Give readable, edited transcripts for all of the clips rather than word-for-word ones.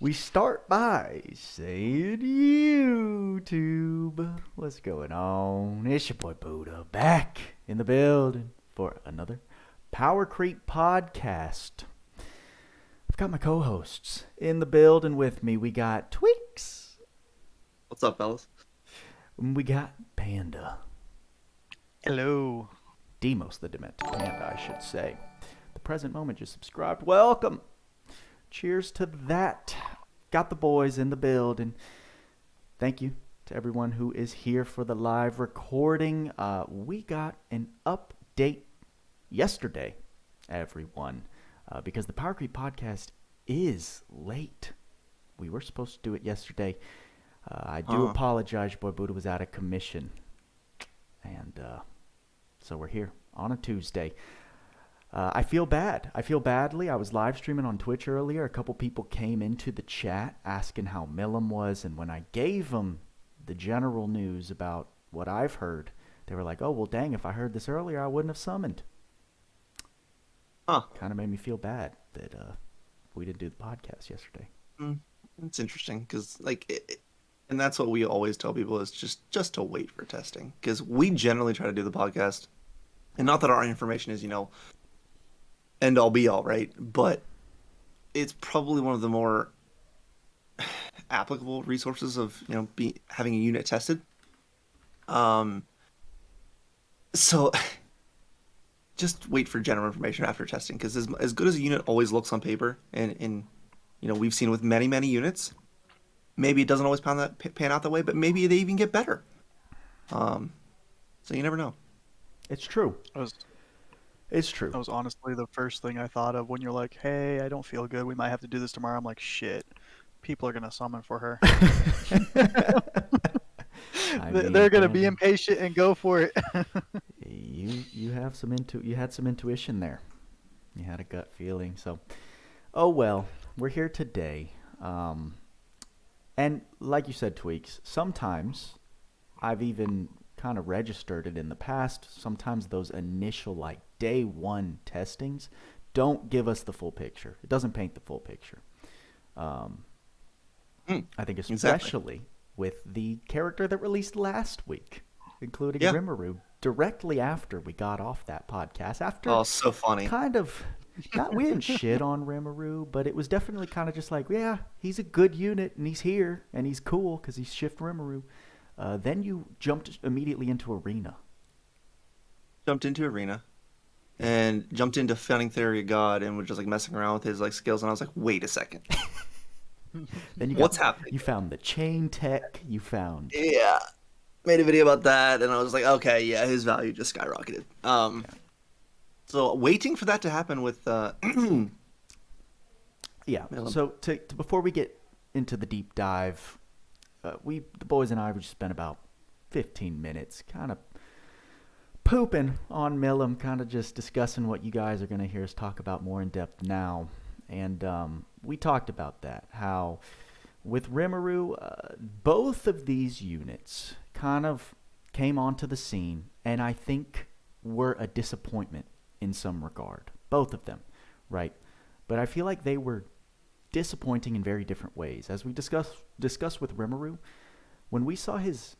We start by saying YouTube. What's going on? It's your boy Buddha back in the building for another Powercreep podcast. I've got my co-hosts in the building with me. We got Tweaks. What's up, fellas? We got Panda. Hello. Demos the Demented Panda, I should say. The present moment just subscribed. Welcome. Cheers to that. Got the boys in the building. Thank you to everyone who is here for the live recording. We got an update yesterday, everyone, because the Powercreep podcast is late. We were supposed to do it yesterday. I do apologize. Boy Buddha was out of commission. And so we're here on a Tuesday. I feel bad. I feel badly. I was live streaming on Twitch earlier. A couple people came into the chat asking how Milim was, and when I gave them the general news about what I've heard, they were like, oh, well, dang, if I heard this earlier, I wouldn't have summoned. Kind of made me feel bad that we didn't do the podcast yesterday. It's interesting, because, and that's what we always tell people is just to wait for testing, because we generally try to do the podcast, and not that our information is, end all be all, right? But it's probably one of the more applicable resources of having a unit tested. So just wait for general information after testing, because as good as a unit always looks on paper, and we've seen with many units, maybe it doesn't always pan out that way, but maybe they even get better. So you never know. It's true. It's true. That was honestly the first thing I thought of when you're like, hey, I don't feel good. We might have to do this tomorrow. I'm like, shit. People are going to summon for her. They're going to be impatient and go for it. You had some intuition there. You had a gut feeling. So, oh well, we're here today. And like you said, Tweaks, sometimes I've even kind of registered it in the past. Sometimes those initial day one testings don't give us the full picture. It doesn't paint the full picture. I think especially with the character that released last week, including Rimuru, directly after we got off that podcast. After so funny. Kind of, we didn't shit on Rimuru, but it was definitely kind of just like, yeah, he's a good unit and he's here and he's cool because he's Shift Rimuru. Then you jumped immediately into Arena. And jumped into Founding Theory of God and was just messing around with his skills, and I was like, wait a second. Then what's happening? You found the chain tech. You found made a video about that, and I was like, okay, yeah, his value just skyrocketed. So waiting for that to happen with Milim. So to before we get into the deep dive, the boys and I would just spend about 15 minutes kind of pooping on Milim, kind of just discussing what you guys are going to hear us talk about more in depth now. And we talked about that, how with Rimuru, both of these units kind of came onto the scene, and I think were a disappointment in some regard. Both of them, right? But I feel like they were disappointing in very different ways. As we discussed with Rimuru, when we saw his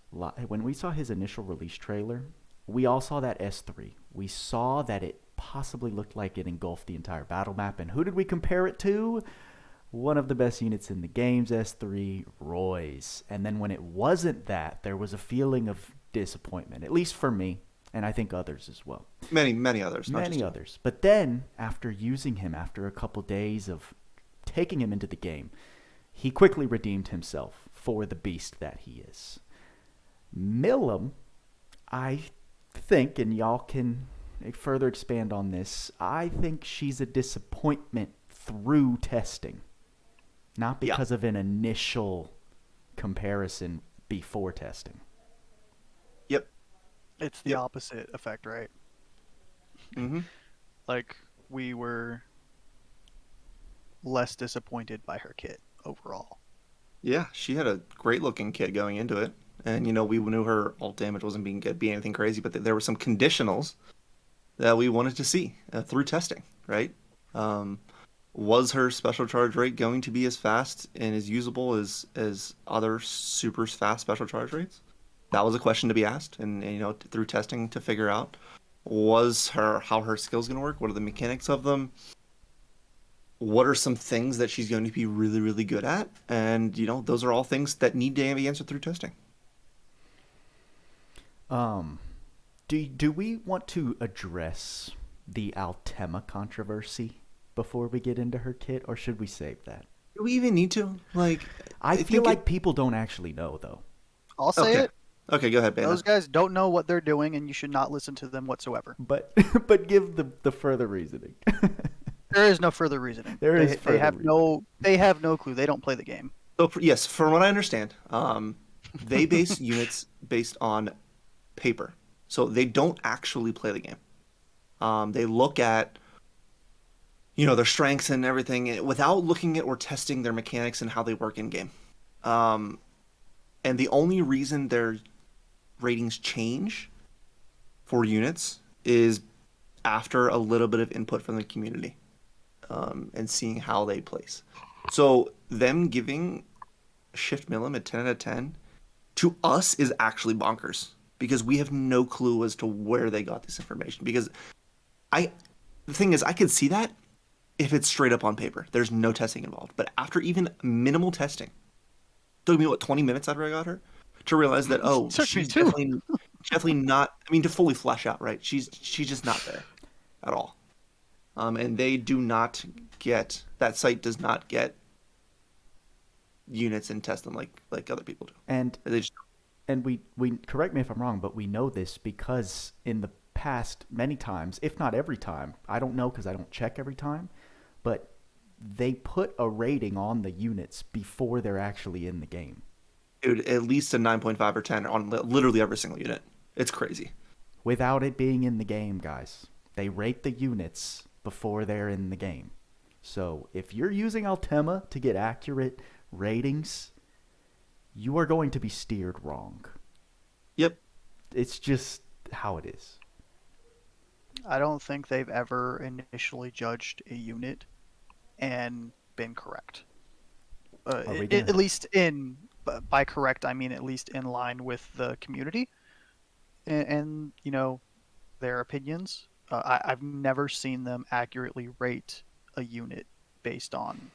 initial release trailer, we all saw that S3. We saw that it possibly looked like it engulfed the entire battle map. And who did we compare it to? One of the best units in the game's S3, Roy's. And then when it wasn't that, there was a feeling of disappointment, at least for me, and I think others as well. Many others. Many others. But then, after using him, after a couple days of taking him into the game, he quickly redeemed himself for the beast that he is. Milim, I think, and y'all can further expand on this, I think she's a disappointment through testing, not because of an initial comparison before testing. Yep. It's the opposite effect, right? Mm-hmm. We were less disappointed by her kit overall. Yeah, she had a great looking kit going into it. And, we knew her ult damage wasn't being anything crazy, but there were some conditionals that we wanted to see through testing, right? Was her special charge rate going to be as fast and as usable as other super fast special charge rates? That was a question to be asked, and through testing to figure out. Was how her skills going to work? What are the mechanics of them? What are some things that she's going to be really, really good at? And those are all things that need to be answered through testing. Do we want to address the Altema controversy before we get into her kit, or should we save that? Do we even need to? I feel like people don't actually know, though. I'll say it. Okay, go ahead, Banda. Those guys don't know what they're doing, and you should not listen to them whatsoever. But give the further reasoning. There is no further reasoning. They have no clue. They don't play the game. So yes, from what I understand, they base units based on paper, so they don't actually play the game. They look at their strengths and everything without looking at or testing their mechanics and how they work in game. And the only reason their ratings change for units is after a little bit of input from the community, and seeing how they place. So them giving Shift Milim a 10 out of 10 to us is actually bonkers, because we have no clue as to where they got this information. Because the thing is, I could see that if it's straight up on paper. There's no testing involved. But after even minimal testing, it took me 20 minutes after I got her to realize that she's definitely not. I mean, to fully flesh out, right? She's just not there at all. And they do not get, that site does not get units and test them like other people do. And they just, and we correct me if I'm wrong, but we know this because in the past many times, if not every time, I don't know because I don't check every time, but they put a rating on the units before they're actually in the game. Dude, at least a 9.5 or 10 on literally every single unit. It's crazy. Without it being in the game, guys. They rate the units before they're in the game. So if you're using Altema to get accurate ratings, you are going to be steered wrong. Yep. It's just how it is. I don't think they've ever initially judged a unit and been correct. At least by correct, I mean at least in line with the community and their opinions. I've never seen them accurately rate a unit based on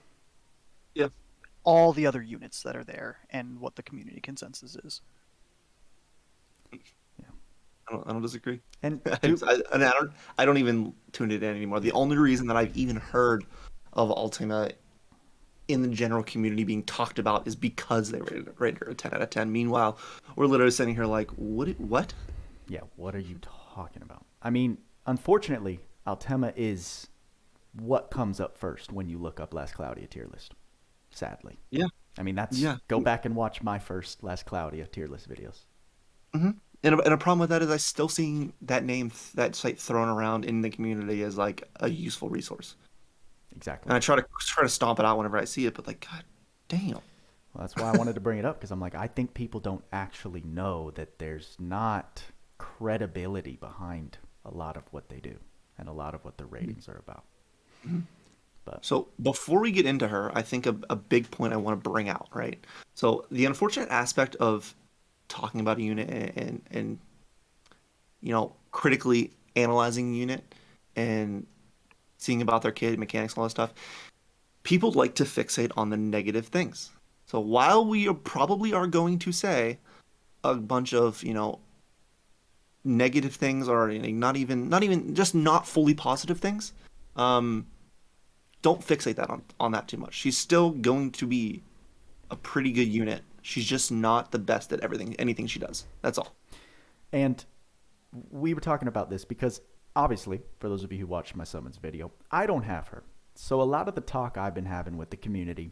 all the other units that are there and what the community consensus is. I don't disagree. And I don't even tune it in anymore. The only reason that I've even heard of Altema in the general community being talked about is because they rated her a 10 out of 10. Meanwhile, we're literally sitting here like, what? Yeah, what are you talking about? I mean, unfortunately, Altema is what comes up first when you look up Last Cloudia tier list. Sadly. Yeah. I mean, go back and watch my first Last Cloudia tier list videos. Mm-hmm. And a problem with that is I still seeing that that site thrown around in the community as like a useful resource. Exactly. And I try to stomp it out whenever I see it, but like, God damn. Well, that's why I wanted to bring it up, because I'm like, I think people don't actually know that there's not credibility behind a lot of what they do and a lot of what the ratings are about. Mm-hmm. But so before we get into her, I think a big point I want to bring out, right? So the unfortunate aspect of talking about a unit and critically analyzing a unit and seeing about their kit mechanics and all that stuff, people like to fixate on the negative things. So while we probably are going to say a bunch of negative things, or not even just not fully positive things, don't fixate that on that too much. She's still going to be a pretty good unit. She's just not the best at anything she does. That's all. And we were talking about this because obviously, for those of you who watched my summons video, I don't have her. So a lot of the talk I've been having with the community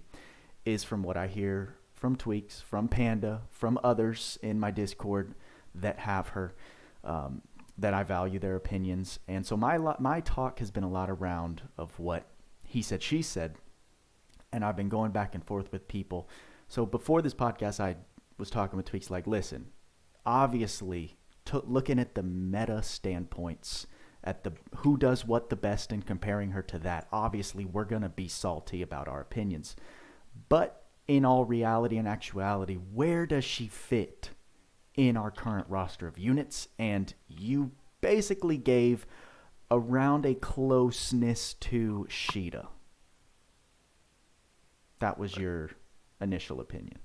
is from what I hear from Tweaks, from Panda, from others in my Discord that have her, that I value their opinions. And so my talk has been a lot around of what he said, she said, and I've been going back and forth with people. So before this podcast, I was talking with Tweaks like, listen, obviously, looking at the meta standpoints at the who does what the best and comparing her to that, obviously we're going to be salty about our opinions. But in all reality and actuality, where does she fit in our current roster of units? And you basically gave around a closeness to Sheeta. That was your initial opinion.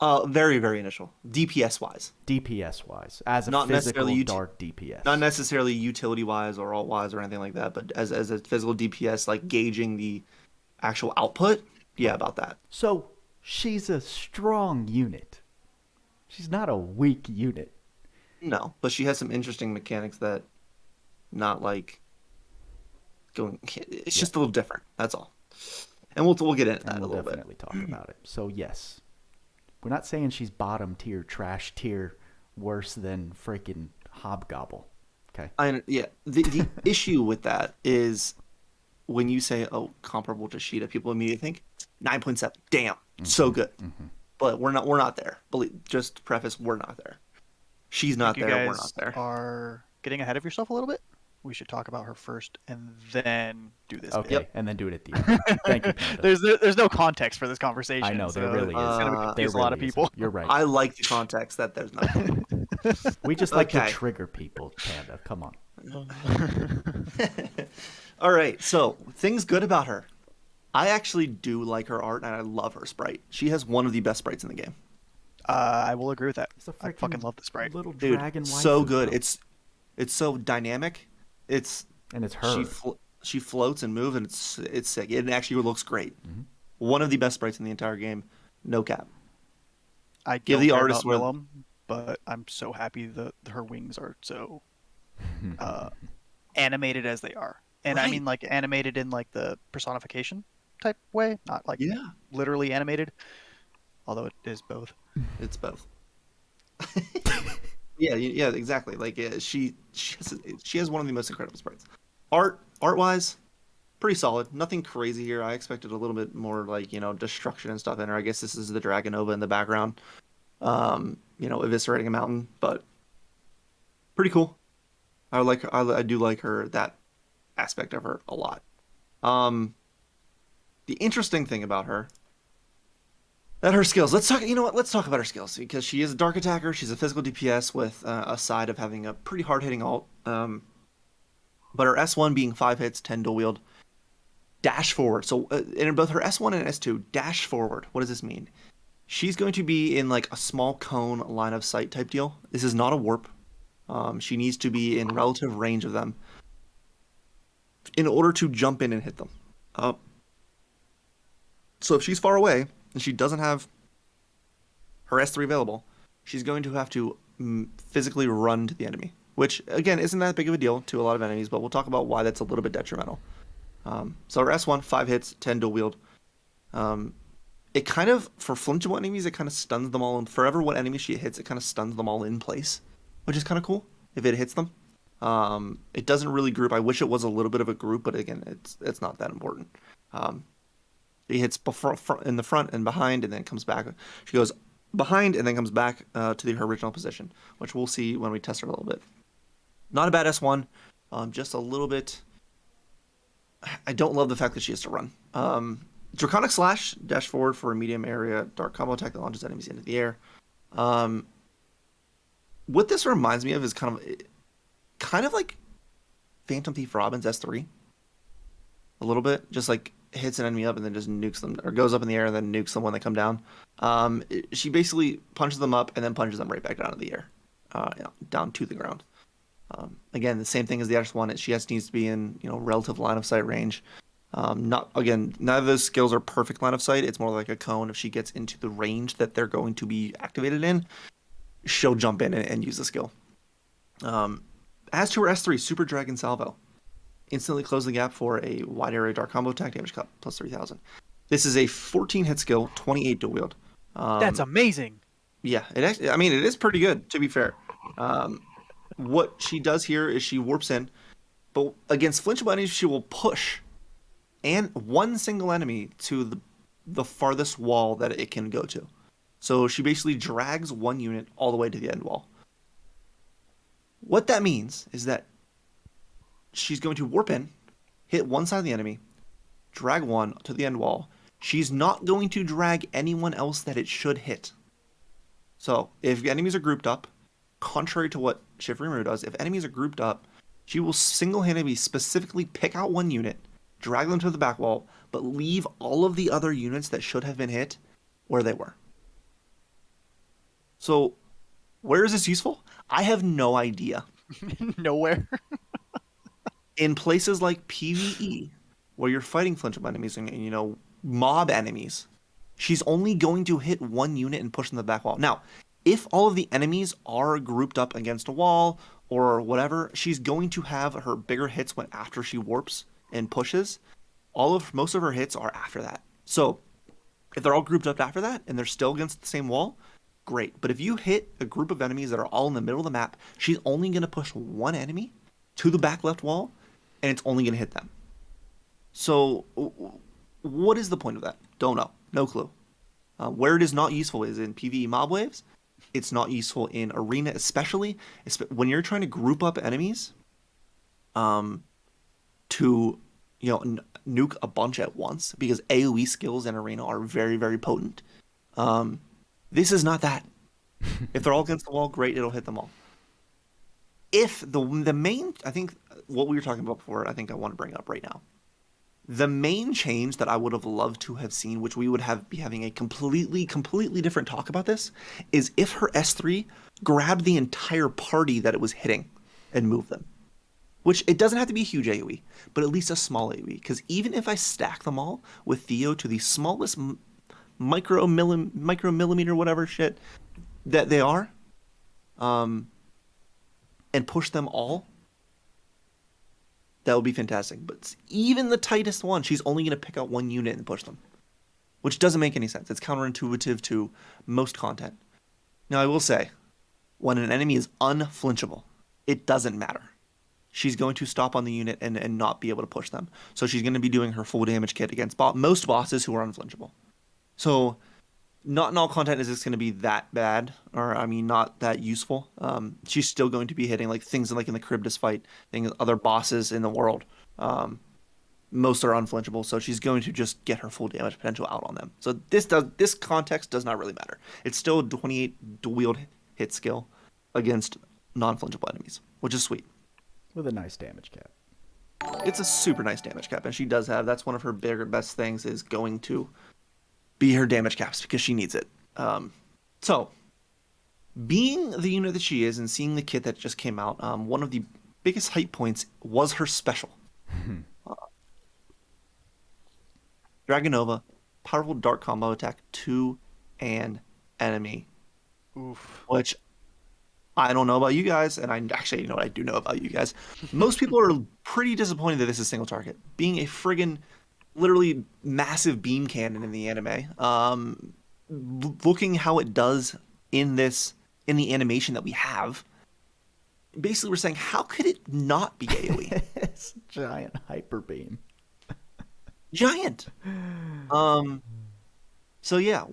Very, very initial. DPS wise. DPS wise, as a not physical dark DPS. Not necessarily utility wise or alt wise or anything like that, but as a physical DPS, like gauging the actual output. Yeah, about that. So she's a strong unit. She's not a weak unit. No, but she has some interesting mechanics that, not like going. It's just a little different. That's all. And we'll get into that a little bit. We'll definitely talk about it. So yes, we're not saying she's bottom tier, trash tier, worse than freaking Hobgobble. Okay. The issue with that is when you say, "Oh, comparable to Sheeta," people immediately think 9.7. Damn, so good. Mm-hmm. But we're not there. Just to preface, we're not there. She's not there. We're not there. You guys are getting ahead of yourself a little bit. We should talk about her first and then do this. Okay, bit. And then do it at the end. Thank you, Panda. There's no context for this conversation. I know, there really is. It's going to confuse a lot of people. You're right. I like the context that there's not. We just like to trigger people, Panda. Come on. All right, so things good about her. I actually do like her art, and I love her sprite. She has one of the best sprites in the game. I will agree with that. I fucking love the sprite. Little dude, dragon so waifu, good. bro. It's so dynamic. It's her. She floats and moves, and it's sick. It actually looks great. Mm-hmm. One of the best sprites in the entire game. No cap. I give the artist Milim, but I'm so happy that her wings are so animated as they are. And right. I mean like animated in like the personification type way, not like literally animated. Although it is both. It's both. yeah, exactly. Like she has one of the most incredible sprites. Art wise, pretty solid. Nothing crazy here. I expected a little bit more like destruction and stuff in her. I guess this is the Dragonova in the background, eviscerating a mountain, but pretty cool. I do like her, that aspect of her a lot. The interesting thing about her. At her skills, let's talk about her skills, because she is a dark attacker. She's a physical DPS with a side of having a pretty hard-hitting ult. But her S1 being 5 hits, 10 dual wield, dash forward. So in both her S1 and S2, dash forward. What does this mean? She's going to be in like a small cone line of sight type deal. This is not a warp. She needs to be in relative range of them in order to jump in and hit them. So if she's far away and she doesn't have her S3 available, she's going to have to physically run to the enemy, which, again, isn't that big of a deal to a lot of enemies, but we'll talk about why that's a little bit detrimental. So her S1, 5 hits, 10 dual wield. It kind of, for flinchable enemies, it kind of stuns them all. And forever what enemy she hits, it kind of stuns them all in place, which is kind of cool if it hits them. It doesn't really group. I wish it was a little bit of a group, but again, it's not that important. He hits in the front and behind, and then comes back. She goes behind and then comes back to her original position, which we'll see when we test her a little bit. Not a bad S1, just a little bit. I don't love the fact that she has to run. Draconic Slash, dash forward for a medium area dark combo attack that launches enemies into the air. What this reminds me of is kind of like Phantom Thief Robin's S3. A little bit, just like hits an enemy up and then just nukes them, or goes up in the air and then nukes them when they come down. She basically punches them up and then punches them right back down to the air, down to the ground. Again, the same thing as the S1. She needs to be in relative line of sight range. None of those skills are perfect line of sight. It's more like a cone. If she gets into the range that they're going to be activated in, she'll jump in and use the skill. As to her S3, Super Dragon Salvo. Instantly close the gap for a wide area dark combo attack, damage cut plus 3,000. This is a 14 hit skill, 28 dual wield. That's amazing. Yeah, it is pretty good, to be fair. What she does here is she warps in, but against flinchable enemies, she will push and one single enemy to the farthest wall that it can go to. So she basically drags one unit all the way to the end wall. What that means is that she's going to warp in, hit one side of the enemy, drag one to the end wall. She's not going to drag anyone else that it should hit. So if enemies are grouped up, contrary to what Shifurimuru does, if enemies are grouped up, she will single-handedly specifically pick out one unit, drag them to the back wall, but leave all of the other units that should have been hit where they were. So where is this useful? I have no idea. Nowhere. In places like PvE, where you're fighting flinchable enemies and, you know, mob enemies, she's only going to hit one unit and push them to the back wall. Now, if all of the enemies are grouped up against a wall or whatever, she's going to have her bigger hits when after she warps and pushes. Most of her hits are after that. So if they're all grouped up after that and they're still against the same wall, great. But if you hit a group of enemies that are all in the middle of the map, she's only going to push one enemy to the back left wall, and it's only going to hit them. So what is the point of that? Don't know. No clue. Where it is not useful is in PvE mob waves. It's not useful in arena, especially when you're trying to group up enemies to, you know, nuke a bunch at once, because AoE skills in arena are very, very potent. This is not that. If they're all against the wall, great, it'll hit them all. If the main, I think what we were talking about before, I think I want to bring up right now. The main change that I would have loved to have seen, which we would be having a completely different talk about this, is if her S3 grabbed the entire party that it was hitting and moved them. Which, it doesn't have to be a huge AoE, but at least a small AoE. Because even if I stack them all with Theo to the smallest micromillimeter whatever shit that they are, and push them all, that would be fantastic. But even the tightest one, she's only going to pick out one unit and push them, which doesn't make any sense. It's counterintuitive to most content. Now, I will say, when an enemy is unflinchable, it doesn't matter. She's going to stop on the unit and not be able to push them. So she's going to be doing her full damage kit against most bosses who are unflinchable. So not in all content is this going to be that bad, or I mean, not that useful. She's still going to be hitting like things like in the Charybdis fight, other bosses in the world. Most are unflinchable, so she's going to just get her full damage potential out on them. So this context does not really matter. It's still a 28 dual hit skill against non-flinchable enemies, which is sweet. With a nice damage cap. It's a super nice damage cap, and she does have, that's one of her best things, is going to be her damage caps, because she needs it. So, being the unit that she is and seeing the kit that just came out, one of the biggest hype points was her special. Dragonova, powerful dark combo attack to an enemy. Oof. Which, I don't know about you guys, and I actually, you know what, I do know about you guys. Most people are pretty disappointed that this is single target. Being a friggin' literally massive beam cannon in the anime. Looking how it does in the animation that we have, basically we're saying, how could it not be AoE? It's a giant hyper beam. Giant. So yeah,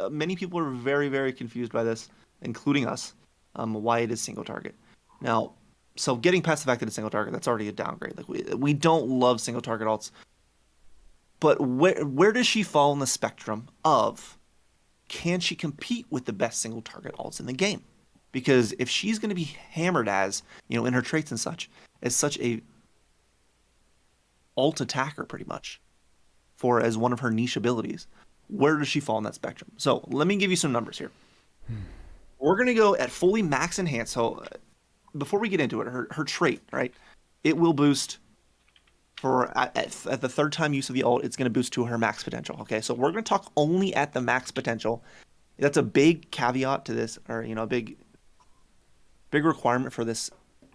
many people are very, very confused by this, including us, why it is single target. Now, so getting past the fact that it's single target, that's already a downgrade. Like we don't love single target alts. But where does she fall in the spectrum of, can she compete with the best single target alts in the game? Because if she's going to be hammered as, you know, in her traits and such, as such a alt attacker pretty much, as one of her niche abilities, where does she fall in that spectrum? So let me give you some numbers here. We're going to go at fully max enhanced. So before we get into it, her trait, right? It will boost at the third time use of the ult, it's going to boost to her max potential. Okay, so we're going to talk only at the max potential. That's a big caveat to this, or, you know, a big requirement for this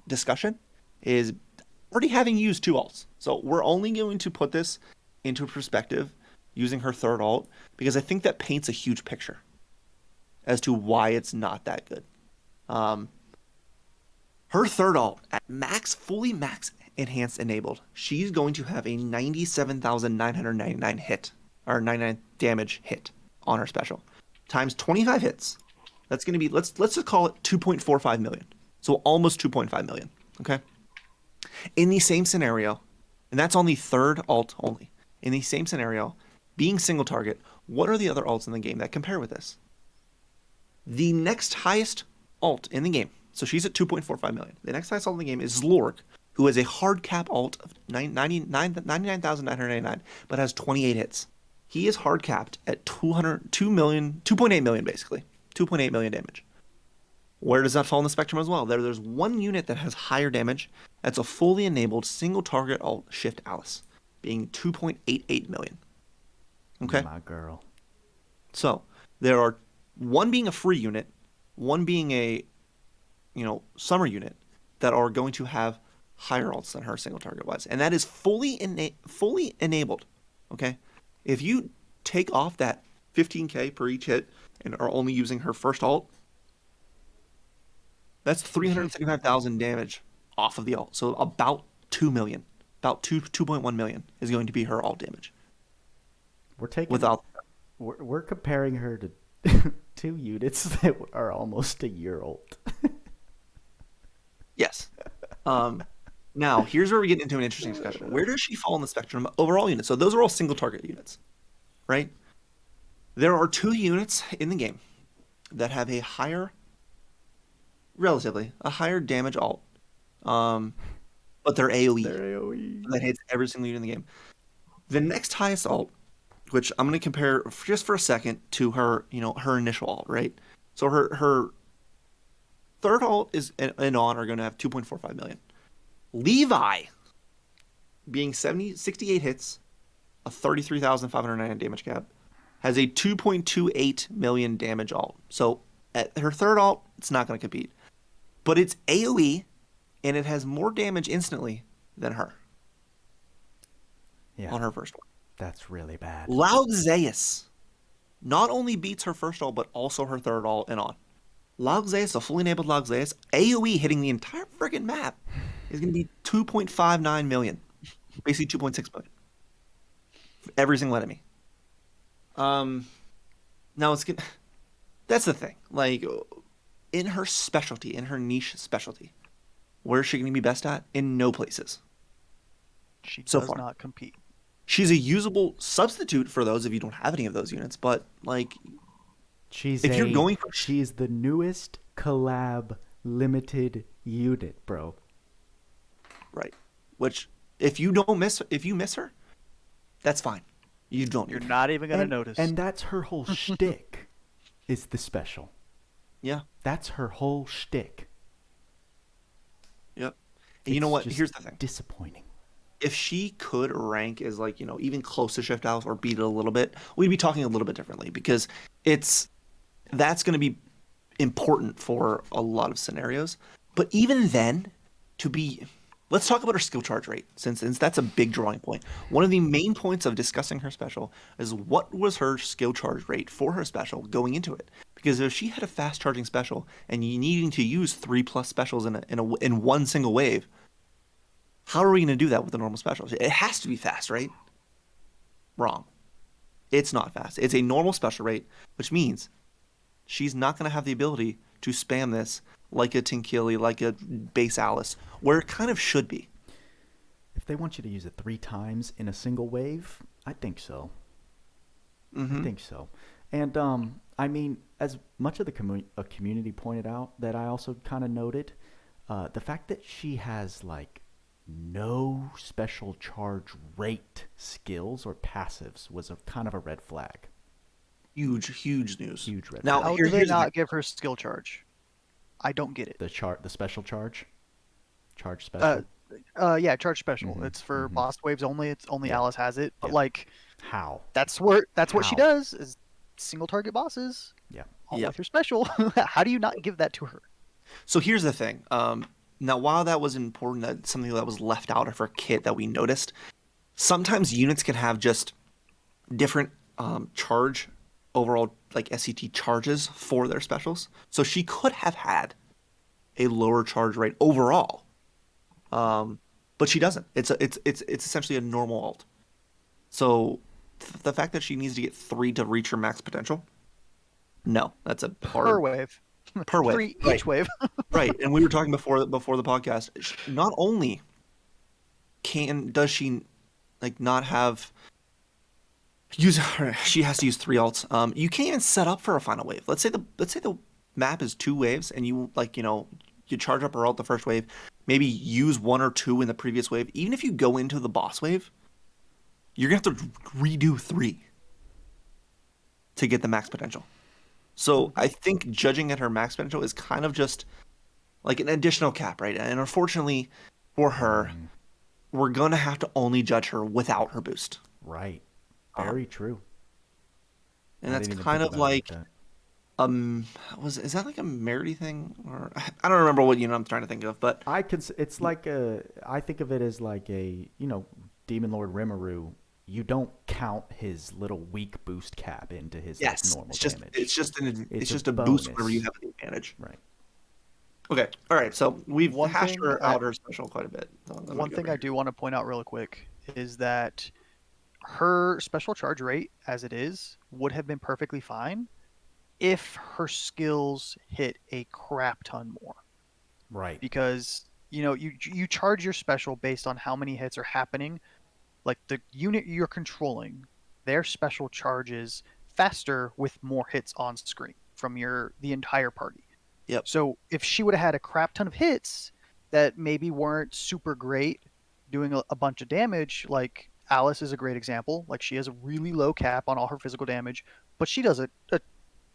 discussion is already having used two ults. So we're only going to put this into perspective using her third ult, because I think that paints a huge picture as to why it's not that good. Her third ult at max, fully max enhanced enabled, she's going to have a 97,999 hit, or 99 damage hit on her special, times 25 hits. That's going to be, let's just call it 2.45 million. So almost 2.5 million. Okay. In the same scenario, and that's on the third alt only. In the same scenario, being single target, what are the other alts in the game that compare with this? The next highest alt in the game, so she's at 2.45 million. The next highest alt in the game is Loug, who has a hard cap alt of 99,999, but has 28 hits. He is hard capped at 2.8 million basically. 2.8 million damage. Where does that fall in the spectrum as well? There's one unit that has higher damage. That's a fully enabled single target alt Shift Alice, being 2.88 million. Okay? My girl. So, there are one being a free unit, one being a, summer unit that are going to have higher alts than her single target wise. And that is fully enabled. Okay? If you take off that 15k per each hit and are only using her first alt, that's 375,000 damage off of the alt. So about 2 million, about 2.1 million is going to be her alt damage. We're comparing her to two units that are almost a year old. Yes. Now, here's where we get into an interesting discussion. Where does she fall in the spectrum of overall units? So those are all single target units, right? There are two units in the game that have a relatively higher damage alt, but they're AoE. That hits every single unit in the game. The next highest alt, which I'm going to compare just for a second to her, her initial alt, right? So her third alt is and on are going to have 2.45 million. Levi, being 68 hits, a 33,509 damage cap, has a 2.28 million damage alt. So at her third alt, it's not going to compete. But it's AoE, and it has more damage instantly than her. Yeah. On her first one. That's really bad. Loug Zeus not only beats her first alt, but also her third alt and on. Loug Zeus, a fully enabled Loug Zeus, AoE hitting the entire friggin' map is going to be 2.59 million. Basically 2.6 million. For every single enemy. Now it's good. That's the thing. Like, in her specialty, in her niche specialty, where is she going to be best at? In no places. She so does far. not compete. She's a usable substitute for those if you don't have any of those units, but like, she's the newest collab limited unit, bro. Right. Which if you miss her, that's fine. You're not even gonna notice. And that's her whole shtick. Is the special. Yeah. That's her whole shtick. Yep. And you know what? Here's the thing. Disappointing. If she could rank as like, even close to Shift Alice or beat it a little bit, we'd be talking a little bit differently because that's going to be important for a lot of scenarios. But even then, let's talk about her skill charge rate since that's a big drawing point. One of the main points of discussing her special is what was her skill charge rate for her special going into it. Because if she had a fast charging special and you needing to use 3+ specials in one single wave, how are we going to do that with a normal special? It has to be fast, right? Wrong. It's not fast. It's a normal special rate, which means she's not going to have the ability to spam this like a Tinkili, like a base Alice, where it kind of should be. If they want you to use it 3 times in a single wave, I think so. Mm-hmm. I think so. And, I mean, as much of the community pointed out that I also kind of noted, the fact that she has, like, no special charge rate skills or passives was a kind of a red flag. Huge news. Huge red Now, flag. how do they not give her skill charge? I don't get it. The special charge? Charge special? Yeah, charge special. Mm-hmm. It's for Mm-hmm. boss waves only. It's only Alice has it. But like, how? That's what she does is single target bosses. Yeah. With her special. How do you not give that to her? So here's the thing. Now, while that was important, that's something that was left out of her kit that we noticed. Sometimes units can have just different charge overall, like SCT charges for their specials. So she could have had a lower charge rate overall, but she doesn't. It's essentially a normal alt. So the fact that she needs to get 3 to reach her max potential, no, that's a hard Per wave. Per wave, 3 right. each wave. Right, and we were talking before the podcast. Not only does she like not have she has to use 3 alts. You can't even set up for a final wave. Let's say the map is 2 waves and you you charge up her ult the first wave, maybe use 1 or 2 in the previous wave. Even if you go into the boss wave, you're gonna have to redo 3 to get the max potential. So I think judging at her max potential is kind of just like an additional cap, right? And unfortunately for her, we're gonna have to only judge her without her boost. Right. Very true. And that's kind of like is that like a Merity thing, or I don't remember what unit I'm trying to think of, but it's like I think of it as like a Demon Lord Rimuru. You don't count his little weak boost cap into his normal damage. It's just a boost whenever you have an advantage. Right. Okay. All right. So we've hashed out her special quite a bit. One thing I do want to point out real quick is that her special charge rate, as it is, would have been perfectly fine if her skills hit a crap ton more. Right. Because, you charge your special based on how many hits are happening. Like the unit you're controlling, their special charges faster with more hits on screen from the entire party. Yep. So if she would have had a crap ton of hits that maybe weren't super great, doing a bunch of damage, like Alice is a great example. Like she has a really low cap on all her physical damage, but she does a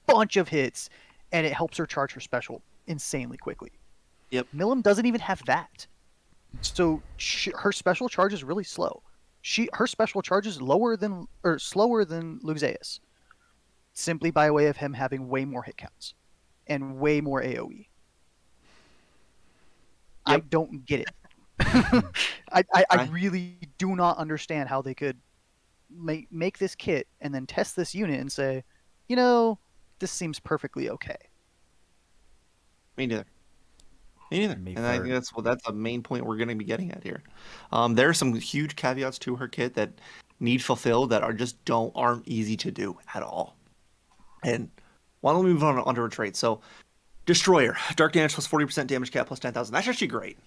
bunch of hits, and it helps her charge her special insanely quickly. Yep. Milim doesn't even have that, so her special charge is really slow. Her special charge is slower than Loug Zeus, simply by way of him having way more hit counts and way more AoE. Yep. I don't get it. I really do not understand how they could make this kit and then test this unit and say, this seems perfectly okay. Me neither. And I think that's a main point we're going to be getting at here. There are some huge caveats to her kit that need fulfilled that aren't easy to do at all. And why don't we move on to her trait? So, Destroyer, dark damage plus 40% damage cap plus 10,000. That's actually great.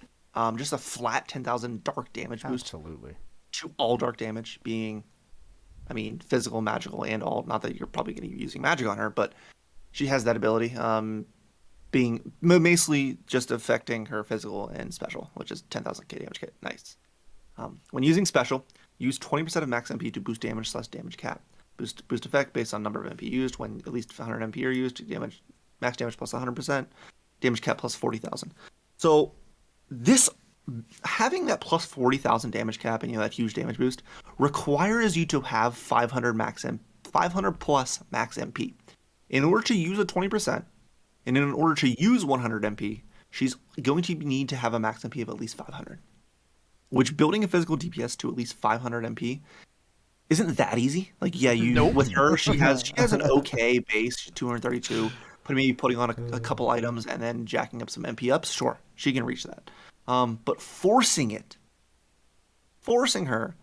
Just a flat 10,000 dark damage boost. Absolutely. To all dark damage being, physical, magical, and all. Not that you're probably going to be using magic on her, but she has that ability. Being mostly just affecting her physical and special, which is 10,000k damage kit. Nice. When using special, use 20% of max MP to boost damage / damage cap. Boost effect based on number of MP used. When at least 100 MP are used, max damage plus 100%, damage cap plus 40,000. So this having that plus 40,000 damage cap and that huge damage boost requires you to have 500 plus max MP. In order to use a 20%. And in order to use 100 MP, she's going to need to have a max MP of at least 500. Which building a physical DPS to at least 500 MP isn't that easy. Nope. With her, she has an okay base, 232. Maybe putting on a couple items and then jacking up some MP ups. Sure, she can reach that. But forcing her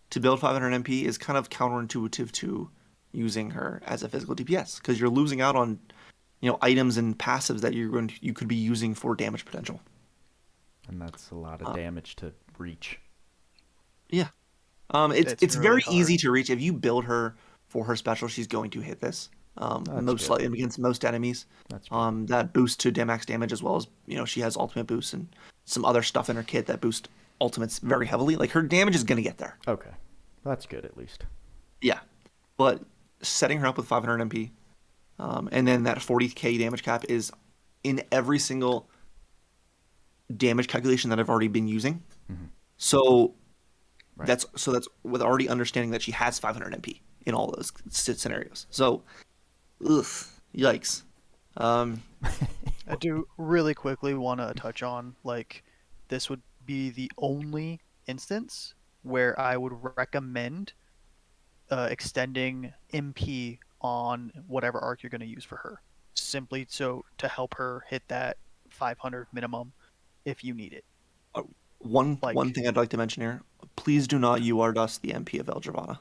to build 500 MP is kind of counterintuitive to using her as a physical DPS because you're losing out on items and passives that you could be using for damage potential. And that's a lot of damage to reach. Yeah. It's really very hard. easy to reach. If you build her for her special, she's going to hit this. Slightly against most enemies. That boost to max damage as well as, she has ultimate boosts and some other stuff in her kit that boost ultimates very heavily. Like her damage is going to get there. Okay. That's good at least. Yeah. But setting her up with 500 MP, and then that 40k damage cap is in every single damage calculation that I've already been using. Mm-hmm. So that's with already understanding that she has 500 MP in all those scenarios. So, yikes. I do really quickly want to touch on this would be the only instance where I would recommend extending MP on whatever arc you're going to use for her, simply to help her hit that 500 minimum if you need it. One thing I'd like to mention here: please do not UR dust the MP of El Giovanna.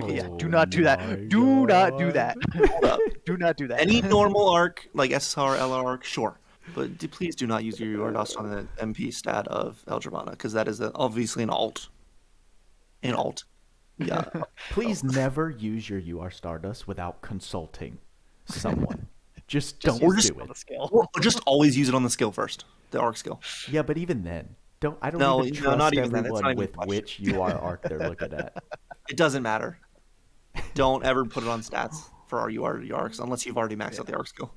Yeah, do not do that. Do not do that. Do not do that. Any normal arc like SSR, LR arc, sure, But please do not use your UR dust on the MP stat of El Giovanna, because that is obviously an alt. An alt. Yeah. Please never use your UR Stardust without consulting someone. Just don't use do it on it. the skill. Or just always use it on the skill first, the Arc skill. Yeah, but even then, I don't No, even no, trust not even then. It's everyone not even with a which UR arc they're looking at. It doesn't matter. Don't ever put it on stats for our UR arcs unless you've already maxed out the Arc skill.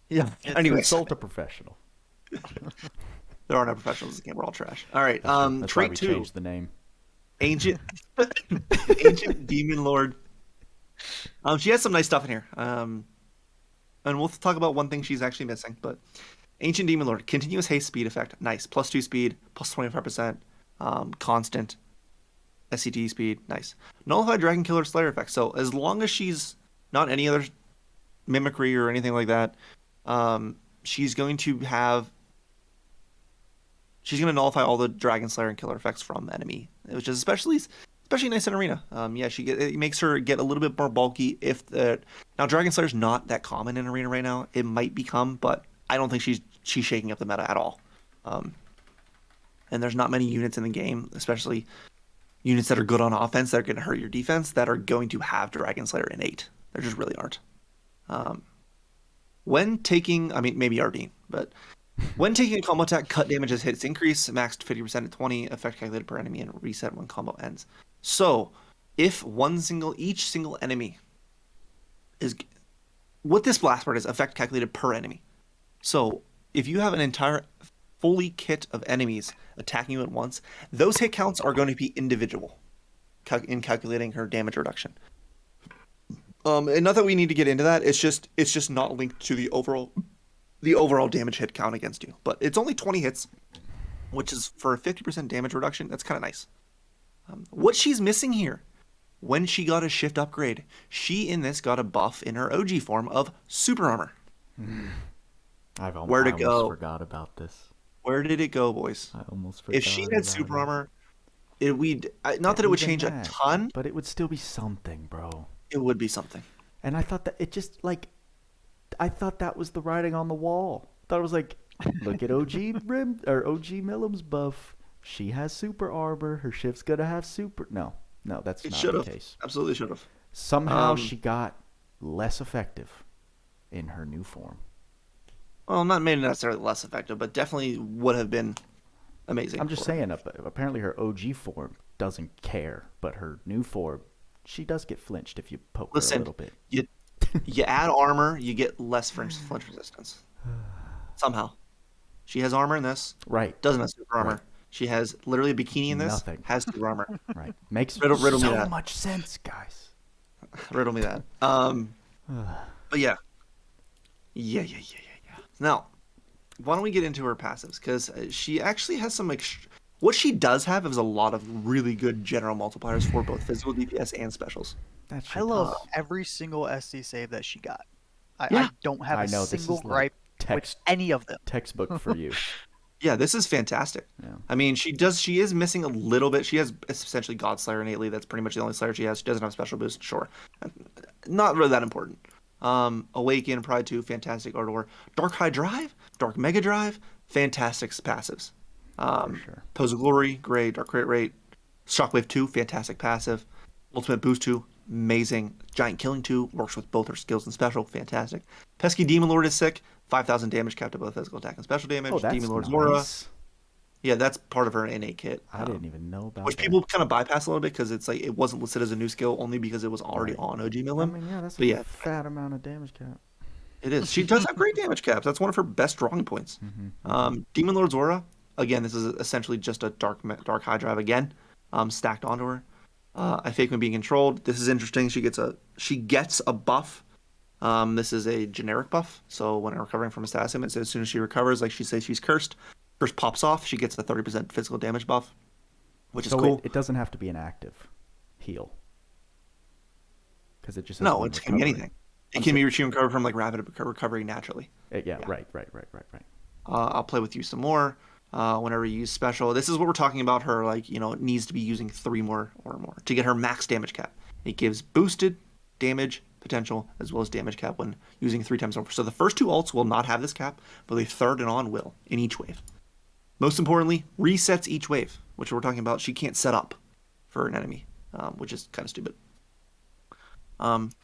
Yeah. Anyways, Consult a professional. there are no professionals in this game. We're all trash. All right. That's Trait why we 2. changed the name. Ancient Demon Lord. She has some nice stuff in here. And we'll talk about one thing she's actually missing. But Ancient Demon Lord, continuous haste speed effect, nice. +2 speed, +25%, constant SCT speed, nice. Nullified Dragon Killer Slayer effect. So as long as she's not any other mimicry or anything like that, she's going to nullify all the Dragon Slayer and Killer effects from enemy, which is especially nice in arena. It makes her get a little bit more bulky. Now Dragon Slayer's not that common in arena right now. It might become, but I don't think she's shaking up the meta at all. And there's not many units in the game, especially units that are good on offense that are going to hurt your defense, that are going to have Dragon Slayer innate. There just really aren't. When taking, maybe Ardeen, but when taking a combo attack, cut damage as hits increase, maxed 50% at 20, effect calculated per enemy, and reset when combo ends. So, if each single enemy is, what this blast word is, effect calculated per enemy. So, if you have an entire fully kit of enemies attacking you at once, those hit counts are going to be individual in calculating her damage reduction. And not that we need to get into that. It's just not linked to the overall damage hit count against you. But it's only 20 hits, which is for a 50% damage reduction. That's kind of nice. What she's missing here, when she got a shift upgrade, she in this got a buff in her OG form of super armor. I almost forgot about this. Where did it go, boys? I almost forgot. If she had super armor, not that it would change a ton, but it would still be something, bro. It would be something. And I thought that I thought that was the writing on the wall. I thought it was like, look at OG Milim's buff. She has super armor. Her shift's gonna have super. No, that's not the case. Absolutely should have. Somehow she got less effective in her new form. Well, not maybe necessarily less effective, but definitely would have been amazing. I'm just saying, apparently her OG form doesn't care, but her new form, she does get flinched if you poke her a little bit. You add armor, you get less flinch resistance. Somehow. She has armor in this. Right. Doesn't have super armor. Right. She has literally a bikini in this. Nothing. Has super armor. Right. Makes riddle so me that. much sense, guys. Riddle me that. But yeah. Yeah. Now, why don't we get into her passives? Because she actually has some... What she does have is a lot of really good general multipliers for both physical DPS and specials. I love every single SC save that she got. I don't have a single gripe with any of them. Textbook for you. Yeah, this is fantastic. Yeah. She is missing a little bit. She has essentially God Slayer innately. That's pretty much the only Slayer she has. She doesn't have special boost, sure. Not really that important. Awaken, Pride 2, fantastic Ardor. Dark High Drive, Dark Mega Drive, fantastic passives. For sure. Pose of Glory, great. Dark Crit Rate. Shockwave 2, fantastic passive. Ultimate Boost 2, amazing. Giant Killing 2, works with both her skills and special, fantastic. Pesky Demon Lord is sick, 5,000 damage capped to both physical attack and special damage. Oh, that's Demon Lord's nice. Aura. Yeah, that's part of her innate kit. I didn't even know about which that. people kind of bypass a little bit because it's like it wasn't listed as a new skill only because it was already on OG Milim. That's a fat amount of damage cap. It is. She does have great damage caps. That's one of her best drawing points. Demon Lord's Aura. Again, this is essentially just a dark high drive again, stacked onto her. I fake when being controlled. This is interesting. She gets a buff. This is a generic buff. So when recovering from a status ailment, as soon as she recovers, like she says she's cursed, curse pops off. She gets the 30% physical damage buff, which is cool. It doesn't have to be an active heal. Because it just it can be anything. It can be recovered from like rapid recovery naturally. Right. I'll play with you some more. Whenever you use special, this is what we're talking about. Her needs to be using 3 more or more to get her max damage cap. It gives boosted damage potential, as well as damage cap when using 3 times over. So the first 2 ults will not have this cap, but the third and on will in each wave. Most importantly, resets each wave, which we're talking about. She can't set up for an enemy, which is kind of stupid.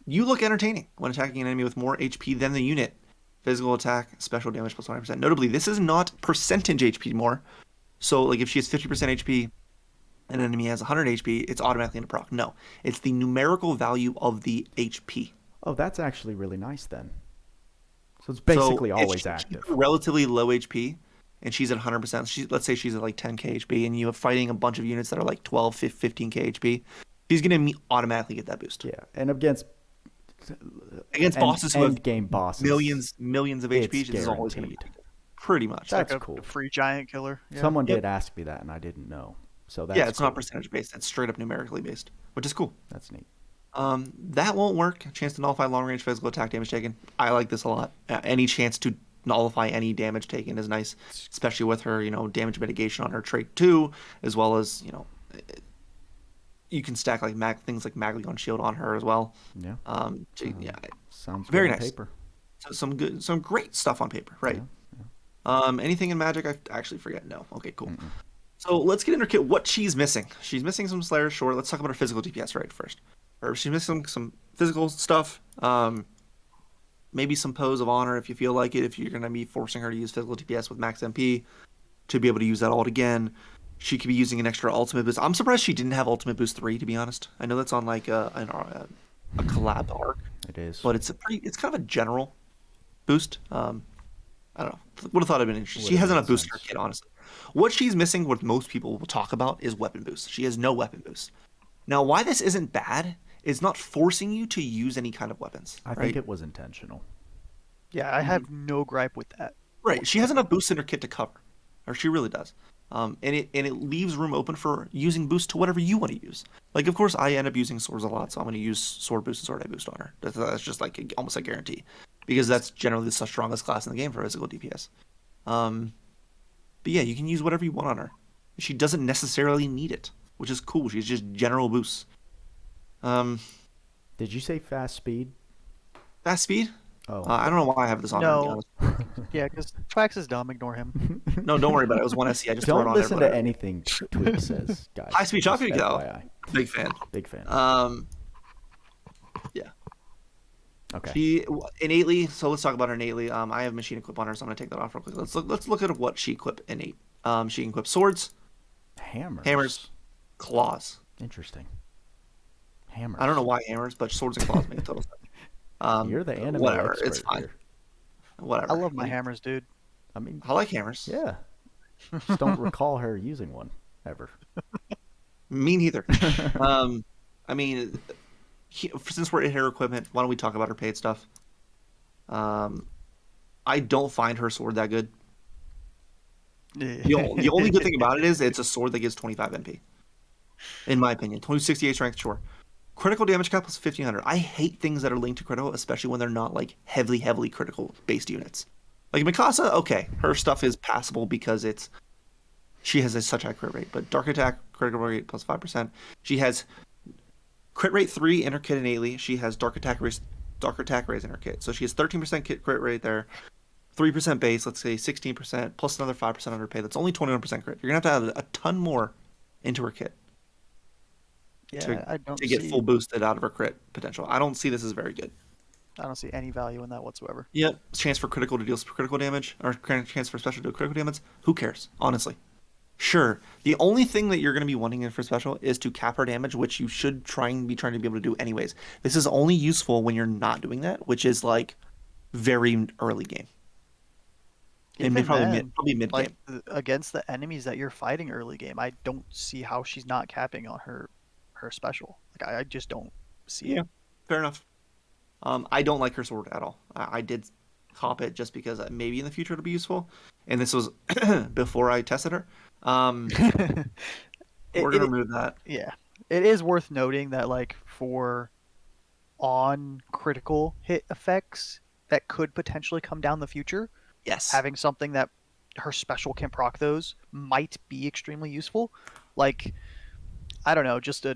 You look entertaining when attacking an enemy with more HP than the unit. Physical attack, special damage plus 100%. Notably, this is not percentage HP more. So, like, if she has 50% HP and an enemy has 100 HP, it's automatically in a proc. No, it's the numerical value of the HP. Oh, that's actually really nice then. So it's basically always active. Relatively low HP, and she's at 100%. Let's say she's at like 10k HP, and you're fighting a bunch of units that are like 12, 15k HP. She's going to automatically get that boost. Yeah, and against bosses who have game bosses, millions of HP, this is always going to be pretty much. That's like cool. A free giant killer. Yeah. Someone did ask me that, and I didn't know. So that's it's not percentage based. That's straight up numerically based, which is cool. That's neat. That won't work. Chance to nullify long range physical attack damage taken. I like this a lot. Any chance to nullify any damage taken is nice, especially with her, damage mitigation on her trait 2, as well as, you can stack like things like Maglion Shield on her as well. Yeah. Sounds very good on nice. paper. So some great stuff on paper, right? Yeah. Anything in Magic? I actually forget. No. Okay, cool. So let's get into her kit. What she's missing? She's missing some Slayer. Sure. Let's talk about her physical DPS right first. Or she's missing some physical stuff. Maybe some Pose of Honor if you feel like it. If you're going to be forcing her to use physical DPS with max MP to be able to use that ult again. She could be using an extra ultimate boost. I'm surprised she didn't have ultimate boost 3, to be honest. I know that's on like a collab arc. It is, but it's kind of a general boost. I don't know. Would have thought it'd been interesting. She hasn't a booster kit, honestly. What she's missing, what most people will talk about, is weapon boost. She has no weapon boost. Now, why this isn't bad is not forcing you to use any kind of weapons. I think it was intentional. Yeah, I have no gripe with that. Right. She has enough boost in her kit to cover, or she really does. And it leaves room open for using boost to whatever you want to use. Like, of course, I end up using swords a lot, so I'm going to use sword boost and sword eye boost on her. That's just like almost a guarantee, because that's generally the strongest class in the game for physical DPS. But yeah, you can use whatever you want on her. She doesn't necessarily need it, which is cool. She's just general boosts. Did you say fast speed? Fast speed? Oh, I don't know why I have this on. No. Yeah, because Twax is dumb. Ignore him. No, don't worry about it. It was one SC. I just don't throw it on listen there, to anything Tweak says, guys. High speed shotgun though. FYI. Big fan. Big fan. Yeah. Okay. She innately. So let's talk about her innately. I have machine equip on her, so I'm gonna take that off real quick. Let's look at what she equip innate. She can equip swords, hammers, claws. Interesting. Hammers. I don't know why hammers, but swords and claws make total sense. You're the anime whatever. expert It's fine. here. Whatever. I love my hammers, dude. I mean, I like hammers. yeah. Just don't recall her using one ever. Me neither. I mean, since we're in her equipment, why don't we talk about her paid stuff? I don't find her sword that good. The only good thing about it is it's a sword that gives 25 NP. In my opinion, 268 strength, sure. Critical damage cap plus 1500. I hate things that are linked to critical, especially when they're not like heavily critical based units. Like Mikasa, okay, her stuff is passable because she has such high crit rate. But dark attack critical rate plus 5%. She has crit rate 3 in her kit innately. She has dark attack raise in her kit. So she has 13% krit rate there. 3% base, let's say 16%, plus another 5% on her pay. That's only 21% crit. You're going to have to add a ton more into her kit. Yeah, to get full boosted out of her crit potential. I don't see this as very good. I don't see any value in that whatsoever. Yep. Chance for critical to deal critical damage, or chance for special to do critical damage. Who cares, honestly? Sure. The only thing that you're going to be wanting in for special is to cap her damage, which you should be trying to be able to do anyways. This is only useful when you're not doing that, which is like very early game. And probably mid game. Like, against the enemies that you're fighting early game, I don't see how she's not capping on her special. Like I just don't see it. Fair enough. I don't like her sword at all. I did cop it just because maybe in the future it'll be useful. And this was before I tested her. We're gonna remove that. Yeah, it is worth noting that like for on critical hit effects that could potentially come down the future. Yes, having something that her special can proc those might be extremely useful. Like, I don't know, just a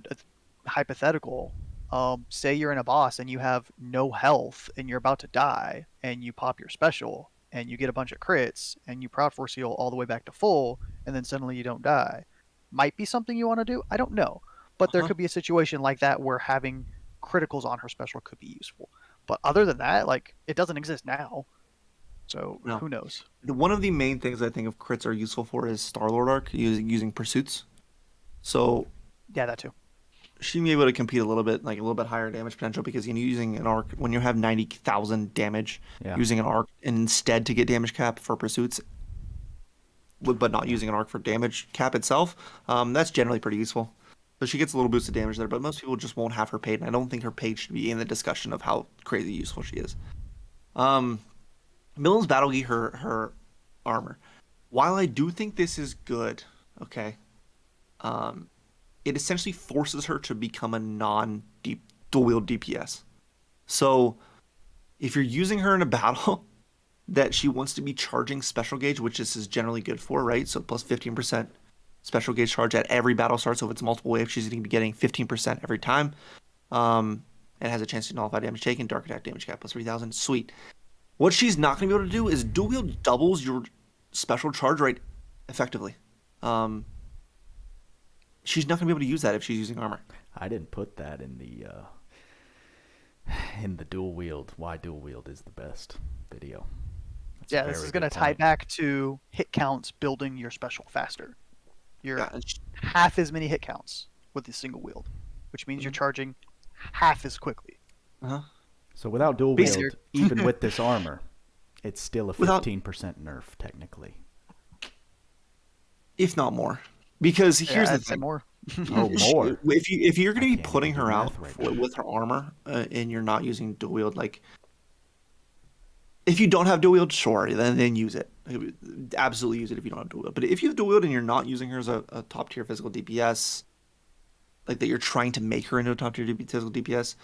hypothetical. Say you're in a boss and you have no health and you're about to die, and you pop your special and you get a bunch of crits and you proud force heal all the way back to full, and then suddenly you don't die. Might be something you want to do. I don't know, but there could be a situation like that where having criticals on her special could be useful. But other than that, like, it doesn't exist now, so No. who knows? One of the main things I think of crits are useful for is Star-Lord Arc using pursuits. So Yeah, that too. she may be able to compete a little bit higher damage potential, because using an arc when you have 90,000 damage, using an arc instead to get damage cap for pursuits, but not using an arc for damage cap itself, that's generally pretty useful. So she gets a little boost of damage there, but most people just won't have her paid, and I don't think her paid should be in the discussion of how crazy useful she is. Milim's Battle Gi, her armor. While I do think this is good, okay, it essentially forces her to become a non-deep dual-wield DPS. So if you're using her in a battle that she wants to be charging special gauge, which this is generally good for, right? So plus 15% special gauge charge at every battle start. So if it's multiple waves, she's going to be getting 15% every time. And has a chance to nullify damage taken, dark attack damage cap plus 3,000. Sweet. What she's not going to be able to do is dual wield doubles your special charge rate effectively. She's not going to be able to use that if she's using armor. I didn't put that in the dual wield. Why dual wield is the best video. That's this is going to tie back to hit counts, building your special faster. You're half as many hit counts with a single wield, which means you're charging half as quickly. So without dual wield, even with this armor, it's still a 15% nerf technically. If not more. Because here's the thing. More. Oh, more. If you're going to be putting her out with her armor and you're not using dual wield, like, if you don't have dual wield, sure, then use it. Absolutely use it if you don't have dual wield. But if you have dual wield and you're not using her as a top tier physical DPS, like that you're trying to make her into a top tier physical DPS,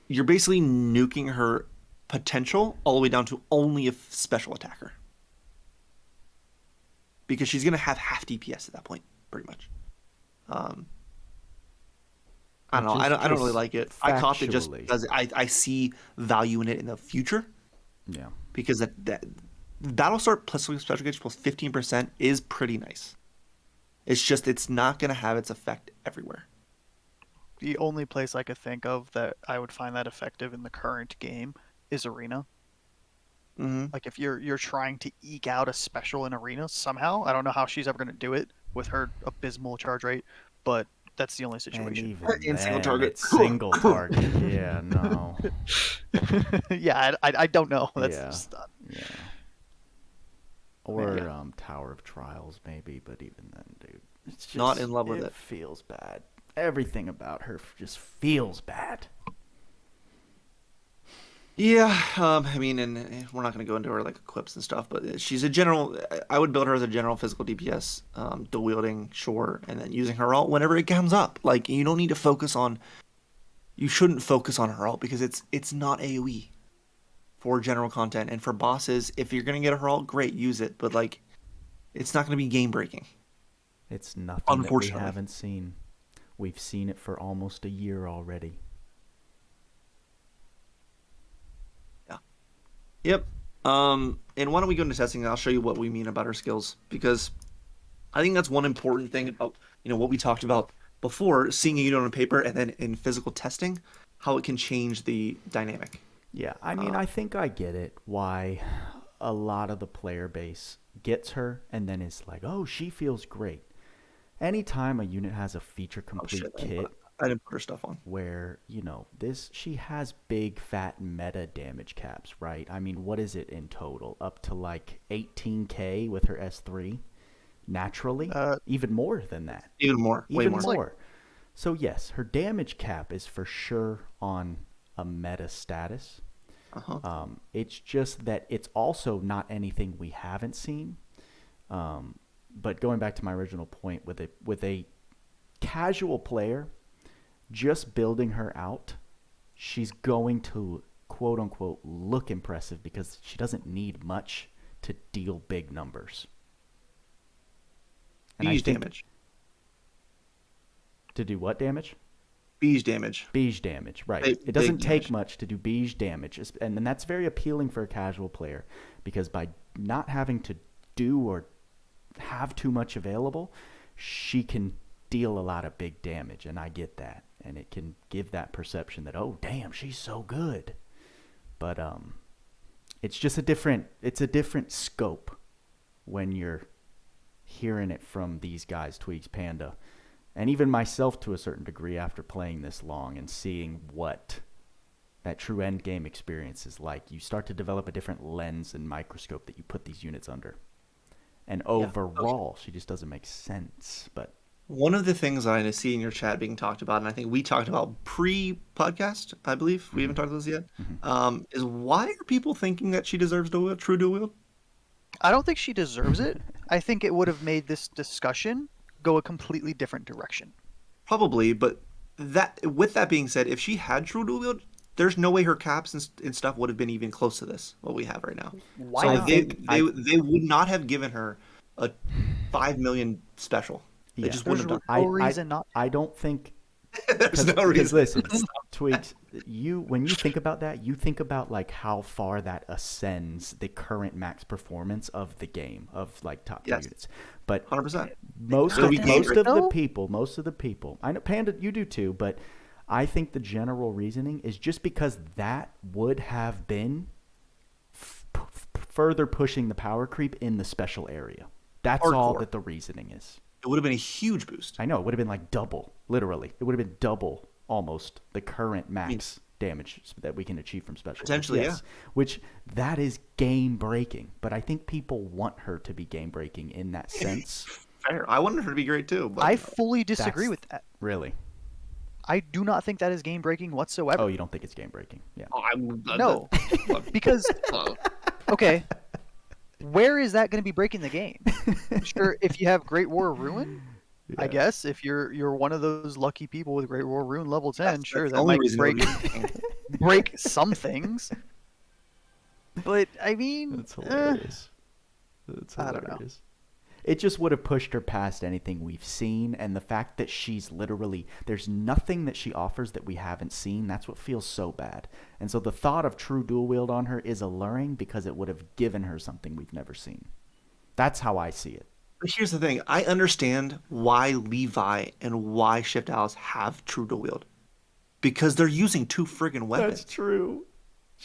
you're basically nuking her potential all the way down to only a special attacker. Because she's going to have half DPS at that point, pretty much. I don't know. I don't really like it. I caught it just because I see value in it in the future. Yeah. Because that battle start plus special gauge plus 15% is pretty nice. It's just it's not going to have its effect everywhere. The only place I could think of that I would find that effective in the current game is Arena. Mm-hmm. Like if you're trying to eke out a special in Arena somehow, I don't know how she's ever going to do it with her abysmal charge rate, but that's the only situation. And even single target. Single target. Yeah, no. Yeah, I don't know. That's just or Tower of Trials maybe, but even then, dude, it's just not in love with it. It feels bad. Everything about her just feels bad. Yeah, I mean, and we're not going to go into her like equips and stuff, but she's a general. I would build her as a general physical DPS, dual wielding, sure, and then using her ult whenever it comes up. Like you don't need to focus on. You shouldn't focus on her ult because it's not AOE for general content, and for bosses, if you're going to get her ult, great, use it, but like, it's not going to be game breaking. It's nothing that we haven't seen. We've seen it for almost a year already. Yep. And why don't we go into testing and I'll show you what we mean about her skills, because I think that's one important thing about, what we talked about before, seeing a unit on paper and then in physical testing, how it can change the dynamic. Yeah, I mean, I think I get it why a lot of the player base gets her and then is like, oh, she feels great. Anytime a unit has a feature complete kit, I didn't put her stuff on. Where, she has big fat meta damage caps, right? I mean, what is it in total? Up to like 18k with her S3 naturally? Even more than that. Even more. Way more. So yes, her damage cap is for sure on a meta status. It's just that it's also not anything we haven't seen. But going back to my original point, with a casual player, just building her out, she's going to, quote unquote, look impressive because she doesn't need much to deal big numbers. And use damage. To do what damage? Beige damage. Beige damage, right. Big It doesn't take damage. much to do beige damage. And that's very appealing for a casual player because by not having to do or have too much available, she can deal a lot of big damage, and I get that. And it can give that perception that, oh, damn, she's so good. But it's just a different scope when you're hearing it from these guys, Tweaks, Panda, and even myself to a certain degree after playing this long and seeing what that true end game experience is like. You start to develop a different lens and microscope that you put these units under. And overall, she just doesn't make sense. But one of the things I see in your chat being talked about, and I think we talked about pre-podcast, I believe, we haven't talked about this yet, is why are people thinking that she deserves true dual wield? I don't think she deserves it. I think it would have made this discussion go a completely different direction. Probably, but with that being said, if she had true dual wield, there's no way her caps and stuff would have been even close to this, what we have right now. Why so not? They would not have given her a 5 million special. They just wouldn't have done. No reason not. I don't think. There's no Because reason. listen, Tweaks, when you think about that, you think about like how far that ascends the current max performance of the game of like top tier units. But 100%. most It'll of be dangerous. the people, I know Panda, you do too, but I think the general reasoning is just because that would have been further pushing the power creep in the special area. That's all that the reasoning is. It would have been a huge boost. I know, it would have been like double, literally. It would have been double, almost, the current max damage that we can achieve from special. Potentially, yeah. Which, that is game-breaking. But I think people want her to be game-breaking in that sense. Fair. I wanted her to be great too. But I fully disagree with that. Really? I do not think that is game-breaking whatsoever. Oh, you don't think it's game-breaking? Yeah. No, because, okay, where is that going to be breaking the game? Sure, if you have Great War Ruin, I guess. If you're one of those lucky people with Great War Ruin level 10, sure, that might break some things. But, I mean... That's hilarious. That's hilarious. I don't know. It just would have pushed her past anything we've seen, and the fact that she's literally... There's nothing that she offers that we haven't seen. That's what feels so bad. And so the thought of true dual wield on her is alluring because it would have given her something we've never seen. That's how I see it. But here's the thing. I understand why Levi and why Shift Alice have true dual wield. Because they're using two friggin' weapons. That's true.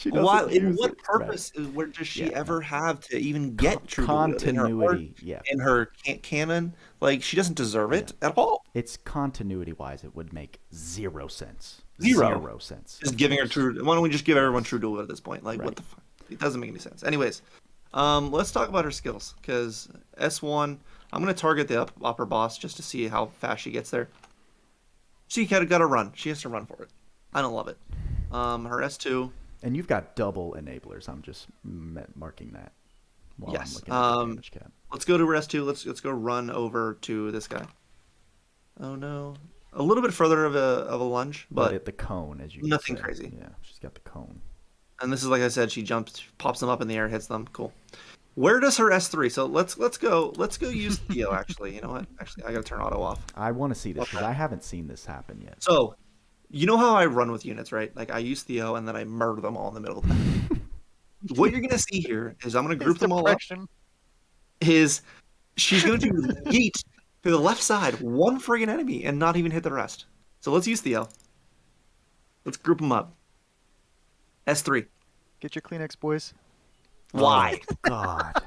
Why? In what purpose does she ever have to even get true continuity? In her canon, like she doesn't deserve it at all. It's continuity-wise, it would make zero sense. Zero sense. Just giving her true. Why don't we just give everyone true dual at this point? Like what the fuck? It doesn't make any sense. Anyways, let's talk about her skills because S1. I'm gonna target the upper boss just to see how fast she gets there. She got to run. She has to run for it. I don't love it. Her S2. And you've got double enablers. I'm just marking that. While yes. I'm looking at the damage cap. Let's go to rest 2. Let's go run over to this guy. Oh no. A little bit further of a lunge, but at the cone, as you nothing say. crazy. Yeah, she's got the cone. And this is like I said, she jumps, pops them up in the air, hits them. Cool. Where does her S3? So let's go use Theo. Actually, you know what? Actually, I gotta turn auto off. I want to see this because I haven't seen this happen yet. So. You know how I run with units, right? Like I use Theo and then I murder them all in the middle of that. What you're gonna see here is I'm gonna group them all up. Is she's going to yeet to the left side one friggin' enemy and not even hit the rest. So let's use Theo. Let's group them up. S3. Get your Kleenex, boys. Why? Oh, God.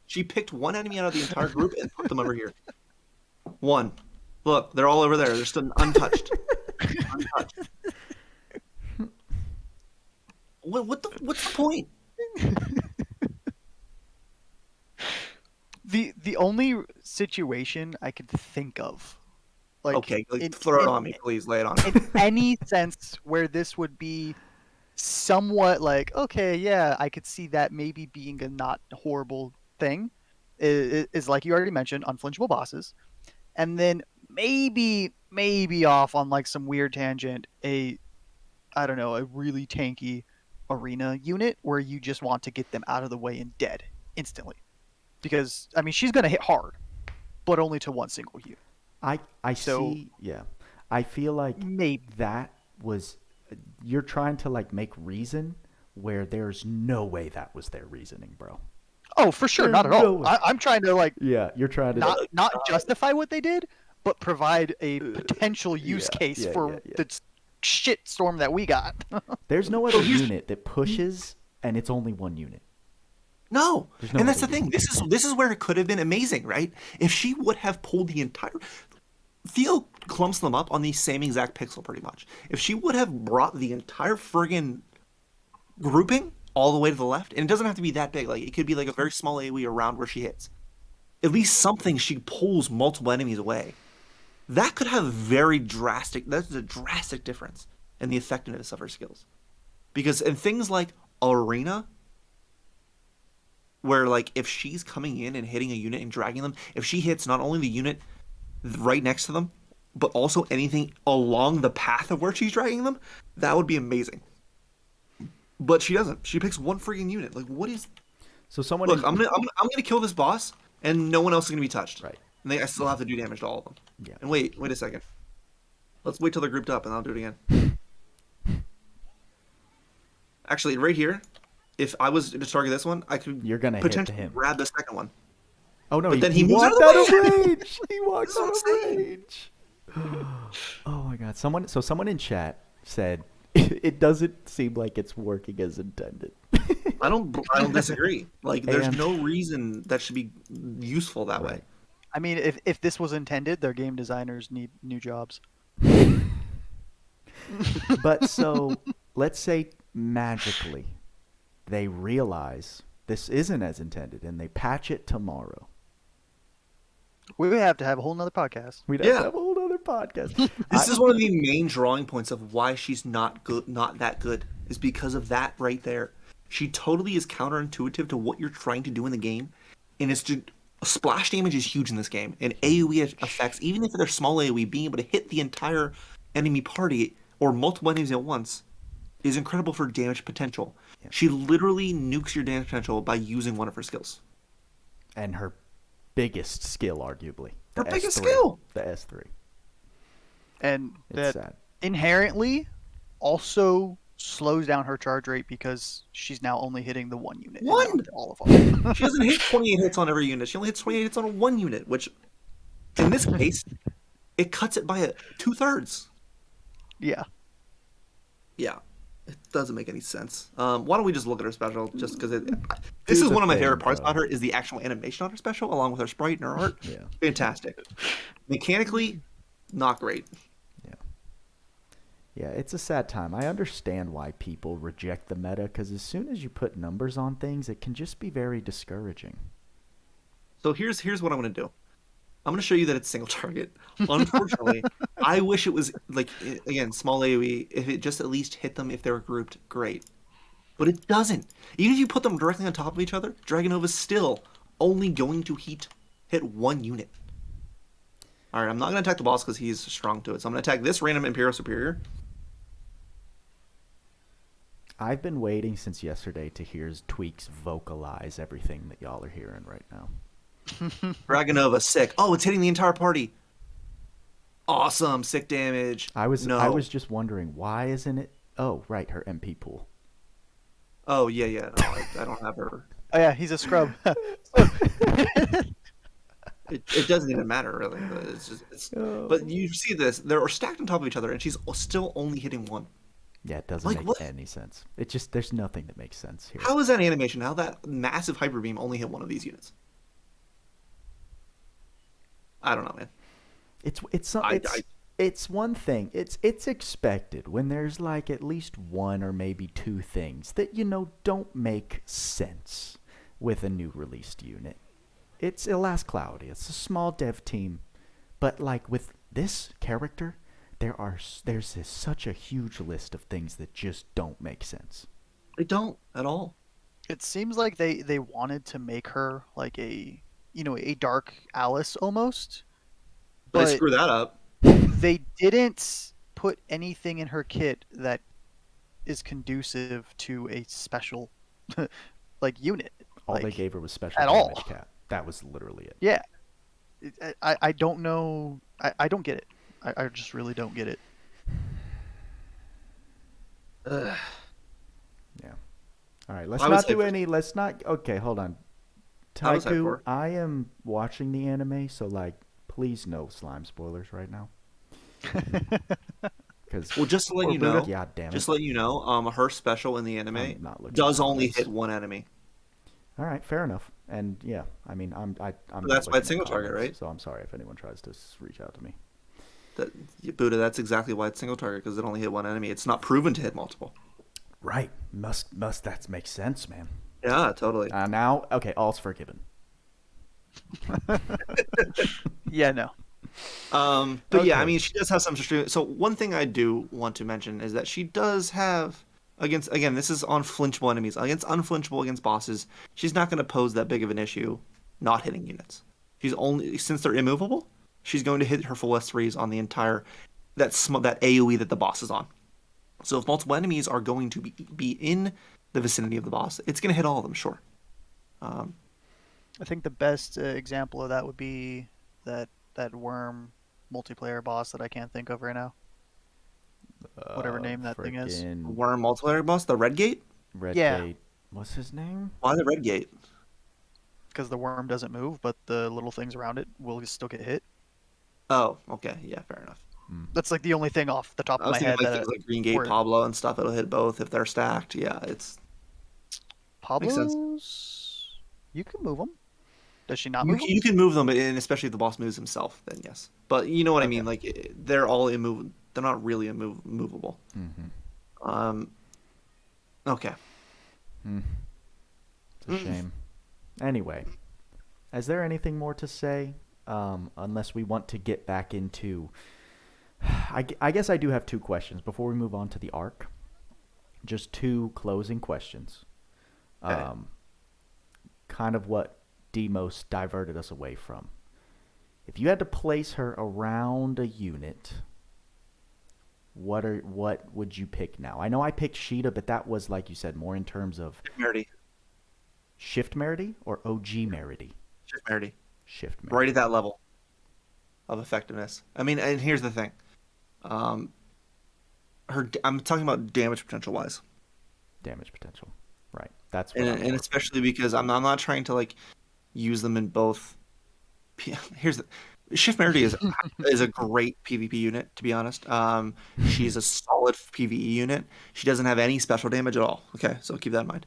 She picked one enemy out of the entire group and put them over here. One. Look, they're all over there. They're still untouched. What's the point? The only situation I could think of, like, okay, throw it on me, please. Lay it on me. In any sense where this would be somewhat like, okay, yeah, I could see that maybe being a not horrible thing, is like you already mentioned, unflinchable bosses, and then maybe off on like some weird tangent, a really tanky arena unit where you just want to get them out of the way and dead instantly. Because, I mean, she's going to hit hard, but only to one single unit. I see, yeah. I feel like Maybe. that was you're trying to like make reason where there's no way that was their reasoning, bro. Oh, for sure, There's not at no all. way. I'm trying to like Yeah, you're trying to not justify what they did, but provide a potential use case for the shit storm that we got. There's no other unit that pushes and it's only one unit. No, No and that's the other thing. unit. This is where it could have been amazing, right? If she would have pulled the entire. Theo clumps them up on the same exact pixel, pretty much. If she would have brought the entire friggin' grouping all the way to the left, and it doesn't have to be that big. Like it could be like a very small AoE around where she hits. At least something she pulls multiple enemies away. That could have that's a drastic difference in the effectiveness of her skills. Because in things like Arena, where like if she's coming in and hitting a unit and dragging them, if she hits not only the unit right next to them, but also anything along the path of where she's dragging them, that would be amazing. But she doesn't. She picks one freaking unit. Like what is? So someone Look, I'm gonna kill this boss, and no one else is gonna be touched. Right. And I still have to do damage to all of them. Yeah. And wait a second. Let's wait till they're grouped up, and I'll do it again. Actually, right here, if I was to target this one, I could potentially hit him. grab the second one. Oh no! But then he moves walked out out of of the way. range. He walked out of range. Oh my god! Someone in chat said it doesn't seem like it's working as intended. I don't disagree. Like, there's no reason that should be useful that way. I mean, if this was intended, their game designers need new jobs. But so let's say magically they realize this isn't as intended and they patch it tomorrow. We would have to have a whole nother podcast. We'd have to have a whole other podcast. This is one of the main drawing points of why she's not that good, is because of that right there. She totally is counterintuitive to what you're trying to do in the game, and it's just splash damage is huge in this game, and AoE effects, even if they're small AoE, being able to hit the entire enemy party or multiple enemies at once is incredible for damage potential. Yeah. She literally nukes your damage potential by using one of her skills. And her biggest skill, arguably. Her biggest skill! The S3. And it's that sad. Inherently also slows down her charge rate because she's now only hitting the one unit. All of them. She doesn't hit 28 hits on every unit. She only hits 28 hits on one unit, which, in this case, it cuts it by 2/3. Yeah. Yeah. It doesn't make any sense. Why don't we just look at her special? Just because this is one of my favorite parts about her is the actual animation on her special, along with her sprite and her art. Yeah. Fantastic. Mechanically, not great. Yeah, it's a sad time. I understand why people reject the meta, because as soon as you put numbers on things, it can just be very discouraging. So here's what I'm going to do. I'm going to show you that it's single target. Unfortunately, I wish it was, like, again, small AoE. If it just at least hit them if they were grouped, great. But it doesn't. Even if you put them directly on top of each other, Dragonova's still only going to hit one unit. All right, I'm not going to attack the boss because he's strong to it. So I'm going to attack this random Imperial Superior. I've been waiting since yesterday to hear Tweaks vocalize everything that y'all are hearing right now. Dragonova, sick. Oh, it's hitting the entire party. Awesome, sick damage. I was just wondering, why isn't it? Oh, right, her MP pool. Oh, yeah. No, I don't have her. Oh, yeah, he's a scrub. It doesn't even matter, really. But you see this. They're stacked on top of each other, and she's still only hitting one. Yeah, it doesn't make any sense. There's nothing that makes sense here. How is that animation? How that massive hyper beam only hit one of these units? I don't know, man. It's one thing. It's expected when there's like at least one or maybe two things that don't make sense with a new released unit. It's a Last Cloudia. It's a small dev team, but like with this character, there's such a huge list of things that just don't make sense. They don't at all. It seems like they wanted to make her like a Dark Alice almost. But they screw that up. They didn't put anything in her kit that is conducive to a special unit. All they gave her was special at damage all. cap. That was literally it. Yeah. I don't know. I don't get it. I just really don't get it. Ugh. Yeah. All right. Let's not. Okay, hold on. I was hyped Taiku, for. I am watching the anime, so like, please no slime spoilers right now. Because Well, just to let you know, God damn it. just to let you know, her special in the anime I'm not looking does at only comments. hit one enemy. All right, fair enough. And yeah, I mean, I'm But not that's why looking it's single at target, comments, right? So I'm sorry if anyone tries to reach out to me. Buddha, that's exactly why it's single target, because it only hit one enemy. It's not proven to hit multiple. Right. Must that makes sense, man. Yeah, totally. Now, okay, all's forgiven. Yeah, no. But yeah, I Okay. mean, she does have some extreme. So one thing I do want to mention is that she does have again, this is on flinchable enemies. Against unflinchable against bosses, she's not going to pose that big of an issue not hitting units. She's only, since they're immovable, she's going to hit her full S3s on the entire that AoE that the boss is on. So if multiple enemies are going to be in the vicinity of the boss, it's going to hit all of them, sure. I think the best example of that would be that worm multiplayer boss that I can't think of right now. Whatever name that thing is. Frickin' Worm multiplayer boss, the Red Gate? Red Yeah. Gate. What's his name? Why the Red Gate? Because the worm doesn't move, but the little things around it will still get hit. Oh, okay, yeah, fair enough. That's like the only thing off the top I of was my thinking head. like things like Green Gate, where- Pablo, and stuff. It'll hit both if they're stacked. Yeah, it's Makes sense. Pablo's. You can move them. Does she not you, move 'em? you can move them, and especially if the boss moves himself, then yes. But you know what I Okay. mean. Like they're all immovable. They're not really movable. Mm-hmm. Okay. It's a shame. Anyway, is there anything more to say? Unless we want to get back into... I guess I do have two questions before we move on to the Ark. Just two closing questions. Okay. Kind of what Demos diverted us away from. If you had to place her around a unit, what would you pick now? I know I picked Sheeta, but that was, like you said, more in terms of Merity. Shift Merity or OG Merity? Shift Merity. Shift Merity. Right at that level of effectiveness. I mean, and here's the thing. I'm talking about damage potential wise. Damage potential. Right. That's what And especially because I'm not trying to like use them in both. Here's the Shift Merity is a great PvP unit, to be honest. She's a solid PvE unit. She doesn't have any special damage at all. Okay, so keep that in mind.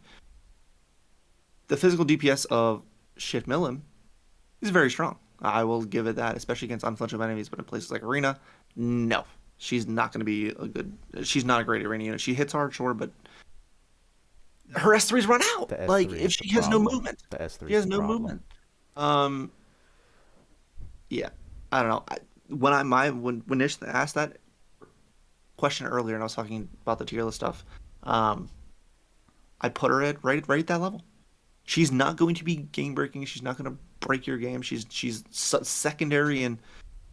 The physical DPS of Shift Milim is very strong. I will give it that, especially against unflinchable enemies. But in places like Arena, no, she's not going to be a good. She's not a great Arena unit. She hits hard, sure, but her S3s run out. The Like S3 if is she the has no problem. movement, The S3 she has is the no problem. movement. Yeah, I don't know. When Nish asked that question earlier, and I was talking about the tier list stuff, I put her at right at that level. She's not going to be game breaking. She's not going to break your game. She's secondary in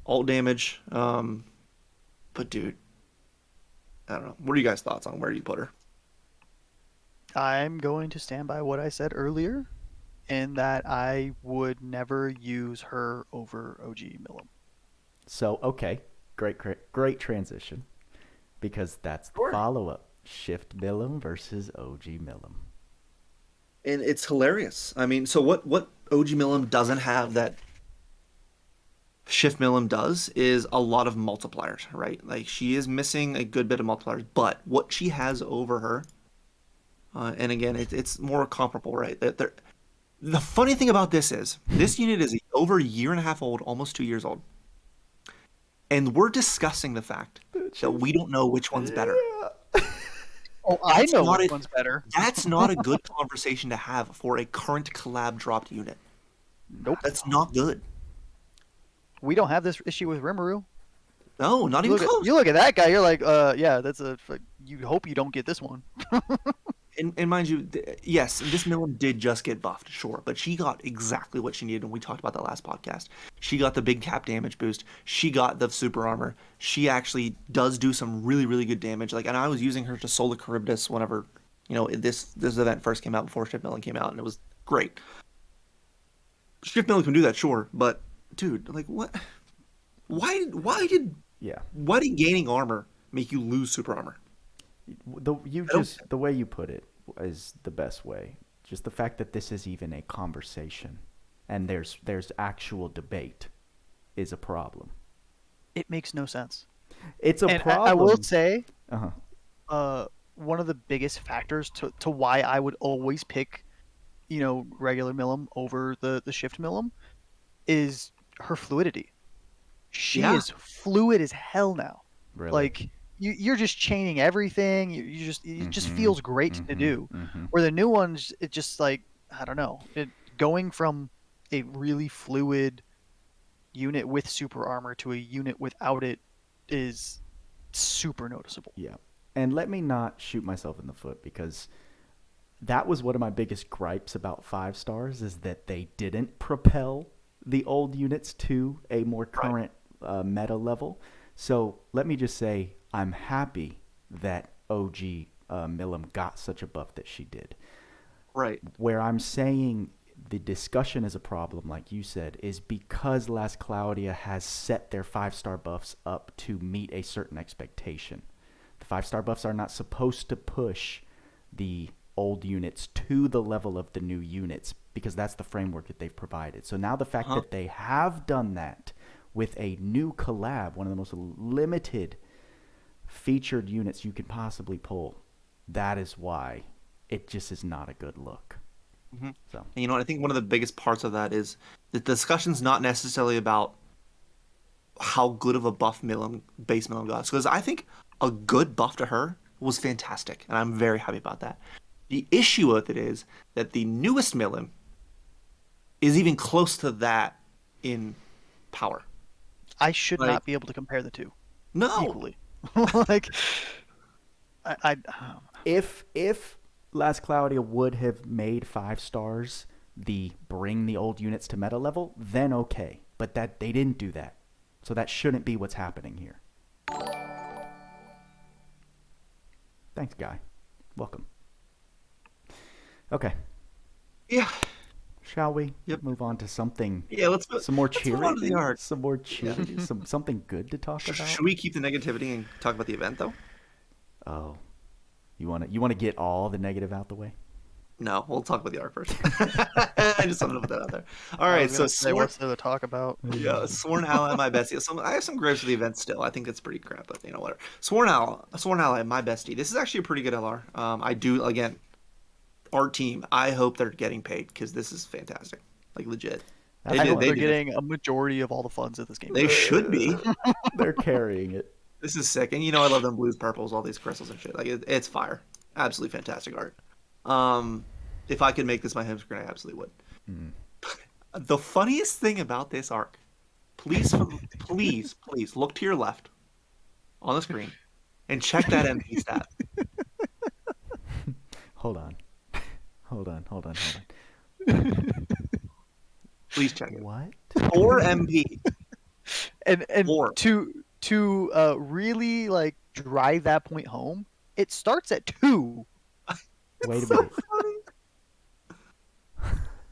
alt damage. But dude, I don't know. What are you guys' thoughts on where you put her? I'm going to stand by what I said earlier, in that I would never use her over OG Milim. So, okay. Great transition. Because that's the follow-up. Shift Milim versus OG Milim. And it's hilarious. I mean, so what OG Milim doesn't have that Shift Milim does is a lot of multipliers, right? Like she is missing a good bit of multipliers, but what she has over her, and again, it's more comparable, right? The funny thing about this is this unit is over a year and a half old, almost 2 years old, and we're discussing the fact that we don't know which one's better. Oh, I That's know not which a- one's better. That's not a good conversation to have for a current collab dropped unit. Nope. That's not good. We don't have this issue with Rimuru. No, not You even look, close. at, you look at that guy, you're like, yeah, that's a. You hope you don't get this one. And mind you, yes, this Milim did just get buffed, sure, but she got exactly what she needed, and we talked about that last podcast. She got the big cap damage boost. She got the super armor. She actually does do some really, really good damage. Like, and I was using her to Solar Charybdis whenever, this event first came out before Shift Milim came out, and it was great. Shift Milim can do that, sure, but dude, like what? Why did Yeah. Why did gaining armor make you lose super armor? The way you put it is the best way. Just the fact that this is even a conversation and there's actual debate is a problem. It makes no sense. It's a problem. I will say, Uh-huh. One of the biggest factors to why I would always pick, regular Milim over the shift Milim is her fluidity. She is fluid as hell now. Really? Like you're just chaining everything. It just feels great to do. Where the new ones, it just like, I don't know, going from a really fluid unit with super armor to a unit without it is super noticeable. Yeah. And let me not shoot myself in the foot, because that was one of my biggest gripes about 5 stars, is that they didn't propel the old units to a more current meta level. So let me just say, I'm happy that OG Milim got such a buff that she did. Right. Where I'm saying the discussion is a problem, like you said, is because Last Cloudia has set their 5-star buffs up to meet a certain expectation. The 5-star buffs are not supposed to push the old units to the level of the new units, because that's the framework that they've provided. So now the fact that they have done that with a new collab, one of the most limited featured units you can possibly pull, that is why it just is not a good look. So, and I think one of the biggest parts of that is the discussion's not necessarily about how good of a buff base Milim got, because I think a good buff to her was fantastic, and I'm very happy about that. The issue with it is that the newest Milim is even close to that in power. I should not be able to compare the two. No. Equally. Like, if Last Cloudia would have made 5 stars bring the old units to meta level, then okay. But that they didn't do that. So that shouldn't be what's happening here. Thanks, Guy. Welcome. Okay. Yeah. Shall we move on to something? Yeah, let's some more cheering. Move on to the Ark. Some more cheering. Something good to talk about. Should we keep the negativity and talk about the event though? Oh, you want to get all the negative out the way? No, we'll talk about the Ark first. I just wanted to put that out there. All right, so what's there to talk about? Yeah, Sworn Ally, my bestie. I have some gripes with the event still. I think it's pretty crap, but whatever. Sworn Ally, my bestie. This is actually a pretty good LR. I do, again, our team, I hope they're getting paid, because this is fantastic. Like, legit. I hope they're getting a majority of all the funds of this game. They should be. They're carrying it. This is sick. And I love them blues, purples, all these crystals and shit. Like, it's fire. Absolutely fantastic art. If I could make this my home screen, I absolutely would. The funniest thing about this Ark, please look to your left on the screen and check that MP stat. Hold on. Please check it. What? 4 MP. And 4. to really like drive that point home, it starts at 2. Wait a minute.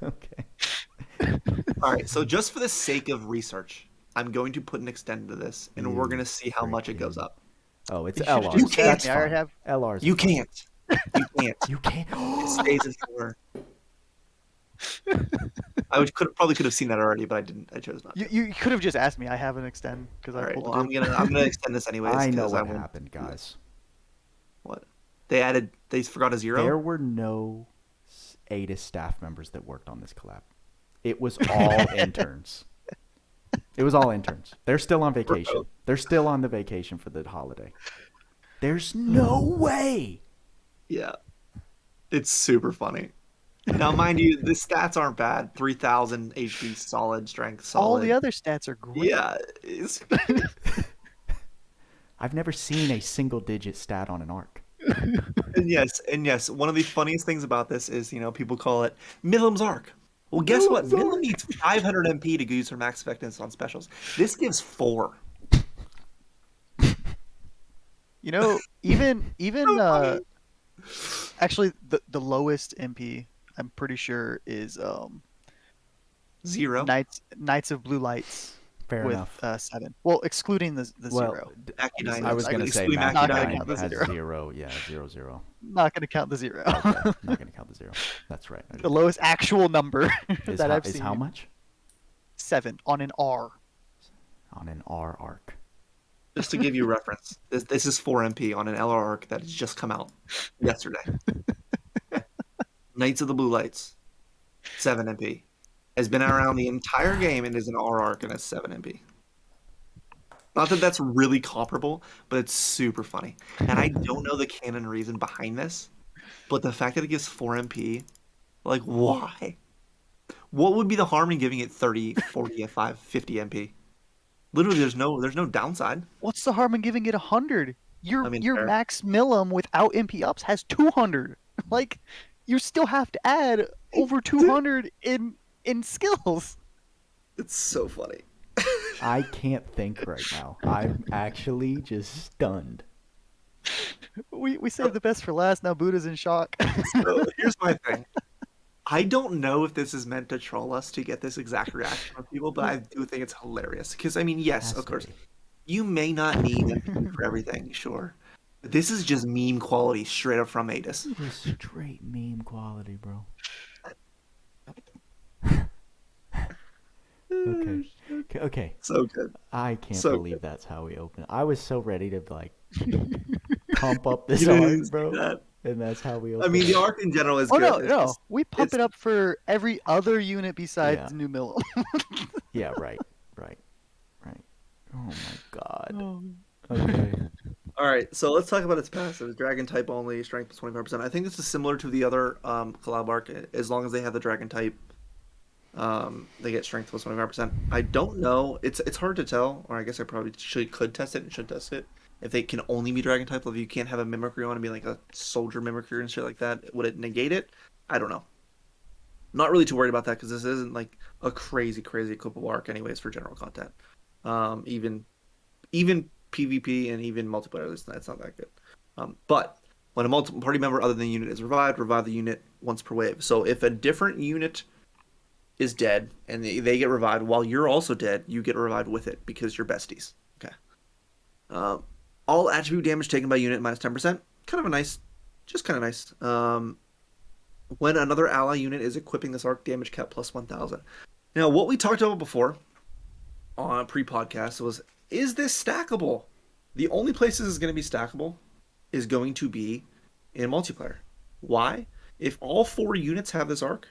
Okay. All right, so just for the sake of research, I'm going to put an extend to this, and we're going to see how much it goes up. Oh, it's You LRs. just That's said me. I have LRs. You can't. You can't. You can't. It stays as 4. I probably could have seen that already, but I didn't. I chose not to. You could have just asked me. I have an extend because All I right, pulled well, it. I'm gonna extend this anyways. I know 'cause what won't happened, do guys. this. What? They forgot a 0? There were no ATIS staff members that worked on this collab. It was all interns. It was all interns. They're still on vacation. They're still on the vacation for the holiday. There's no way. Yeah. It's super funny. Now, mind you, the stats aren't bad. 3,000 HP, solid strength, solid. All the other stats are great. Yeah. I've never seen a single-digit stat on an Ark. And yes, one of the funniest things about this is, people call it Milim's Ark. Well, guess what? Milim needs 500 MP to use her max effectiveness on specials. This gives 4. Even actually the lowest MP I'm pretty sure is 0. Knights of Blue Lights. Fair with enough. 7. Well, excluding the zero. Mackie I was going to say excluding Mackie not gonna 9 count the has zero. 0. Yeah, 0, 0. Not going to count the zero. Okay, not going to count the 0. That's right. The lowest actual number that I've seen. Is how much? 7 on an R. On an R arc. Just to give you reference, this is 4 MP on an LR arc that has just come out yesterday. Knights of the Blue Lights, 7 MP. Has been around the entire game and is an R arc and has 7 MP. Not that that's really comparable, but it's super funny. And I don't know the canon reason behind this, but the fact that it gives 4 MP, like, why? What would be the harm in giving it 30, 40, 50 MP? Literally, there's no downside. What's the harm in giving it 100? Your fair. max Milim without MP ups has 200. Like, you still have to add over 200 in skills. It's so funny. I can't think right now. I'm actually just stunned. We saved the best for last. Now Buddha's in shock. So here's my thing. I don't know if this is meant to troll us to get this exact reaction from people, but I do think it's hilarious. Because, I mean, yes, of course, you may not need MP for everything, sure. But this is just meme quality straight up from Adis. Just straight meme quality, bro. Okay. So good. I can't So believe good. that's how we open. I was so ready to, like, pump up this You didn't arc, even see bro. that. And that's how we open. I mean, the arc in general is Oh good. no, It's we pump it up for every other unit besides Yeah. New Milim. Yeah, right. Oh my god. Okay. All right, so let's talk about its passive. Dragon type only, strength plus 25%. I think this is similar to the other collab arc. As long as they have the dragon type, they get strength plus 25%. I don't know. It's hard to tell, or I guess I probably could test it and should test it. If they can only be dragon type, if you can't have a mimicry on and be like a soldier mimicry and shit like that, would it negate it? I don't know. Not really too worried about that because this isn't like a crazy equipable arc anyways for general content. Even PvP and even multiplayer, it's not that good. But when a multiple party member other than the unit is revived, revive the unit once per wave. So if a different unit is dead and they get revived while you're also dead, you get revived with it because you're besties. Okay. All attribute damage taken by unit minus 10%. Kind of nice. When another ally unit is equipping this arc, damage cap plus 1,000. Now, what we talked about before on pre-podcast was, is this stackable? The only place this is going to be stackable is going to be in multiplayer. Why? If all 4 units have this arc,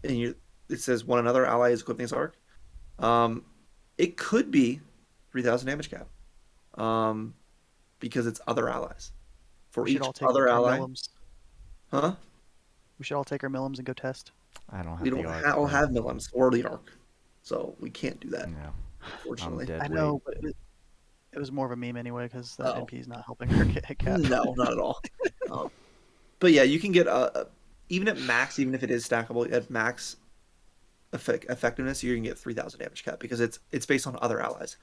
and it says when another ally is equipping this arc, it could be 3,000 damage cap. Because it's other allies. For each other ally. Milims. Huh? We should all take our Milims and go test. I don't have We the don't arc. all have Milims or the arc. So we can't do that, No. unfortunately. I'm dead I know, weight. but it was more of a meme anyway because that MP is not helping her get cap. No, not at all. But yeah, you can get even at max, even if it is stackable, at max effectiveness, you can get 3,000 damage cap because it's based on other allies.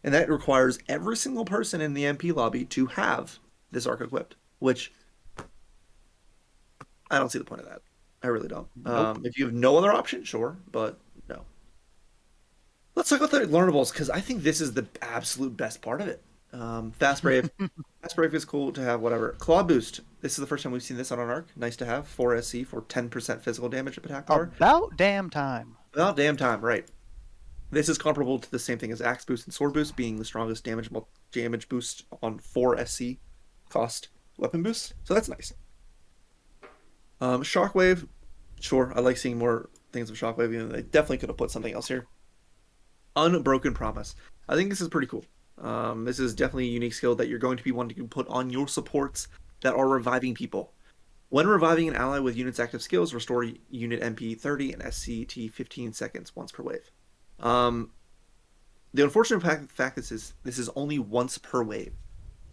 And that requires every single person in the MP lobby to have this arc equipped, which I don't see the point of that. I really don't. Nope. If you have no other option, sure, but no. Let's talk about the learnables, because I think this is the absolute best part of it. Fast Brave. Fast Brave is cool to have, whatever. Claw Boost. This is the first time we've seen this on an arc. Nice to have. 4 SC for 10% physical damage attack power. About damn time. About damn time, right. This is comparable to the same thing as Axe Boost and Sword Boost, being the strongest damage boost on 4 SC cost weapon boosts. So that's nice. Shockwave. Sure, I like seeing more things of Shockwave, even though they definitely could have put something else here. Unbroken Promise. I think this is pretty cool. This is definitely a unique skill that you're going to be wanting to put on your supports that are reviving people. When reviving an ally with unit's active skills, restore unit MP 30 and SCT 15 seconds once per wave. The unfortunate fact is this is only once per wave.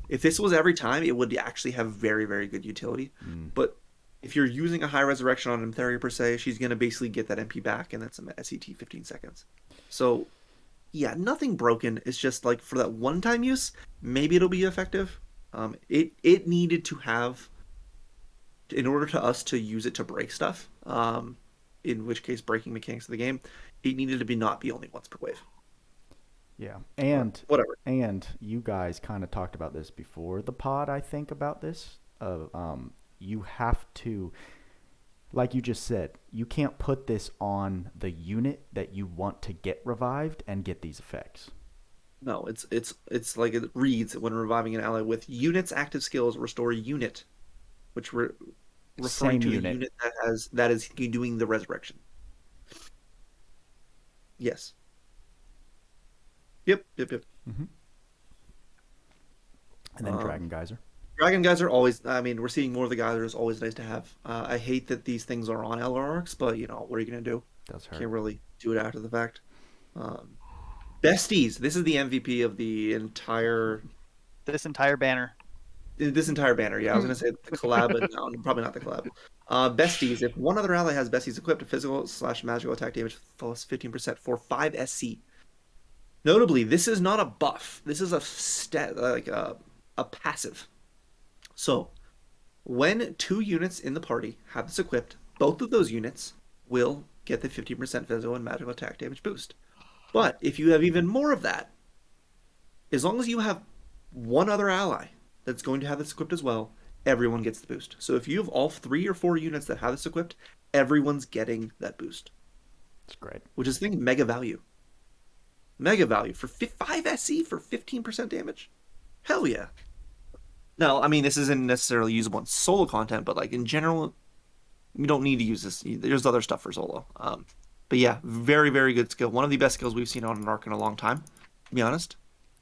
If this was every time, it would actually have very, very good utility. But if you're using a high resurrection on M30 per se, she's going to basically get that MP back, and that's some SCT 15 seconds. So, yeah, nothing broken. It's just like for that one-time use, maybe it'll be effective. It needed to have, in order to us to use it to break stuff, in which case breaking mechanics of the game, it needed to not be only once per wave. Yeah, and whatever. and you guys kind of talked about this before the pod. I think about this. You have to, like you just said, you can't put this on the unit that you want to get revived and get these effects. No, it's like it reads when reviving an ally with unit's active skills restore referring Same to unit. a unit that is doing the resurrection. Yes. Yep. Mm-hmm. And then Dragon Geyser. Dragon Geyser always. I mean, we're seeing more of the geysers. Always nice to have. I hate that these things are on LR arcs, but what are you gonna do? Does hurt. Can't really do it after the fact. Besties. This is the MVP of the entire. This entire banner. This entire banner. Yeah, I was gonna say the collab, but no, probably not the collab. Besties. If one other ally has Besties equipped, physical/magical attack damage plus 15% for 5 SC. Notably, this is not a buff. This is a passive. So, when 2 units in the party have this equipped, both of those units will get the 15% physical and magical attack damage boost. But if you have even more of that, as long as you have one other ally that's going to have this equipped as well, everyone gets the boost. So if you have all 3 or 4 units that have this equipped, everyone's getting that boost. It's great. Which is, I think, mega value. Mega value for 5 SC for 15% damage. Hell yeah. No, I mean, this isn't necessarily usable in solo content, but like in general, you don't need to use this. There's other stuff for solo. But yeah, very, very good skill. One of the best skills we've seen on an Ark in a long time, to be honest.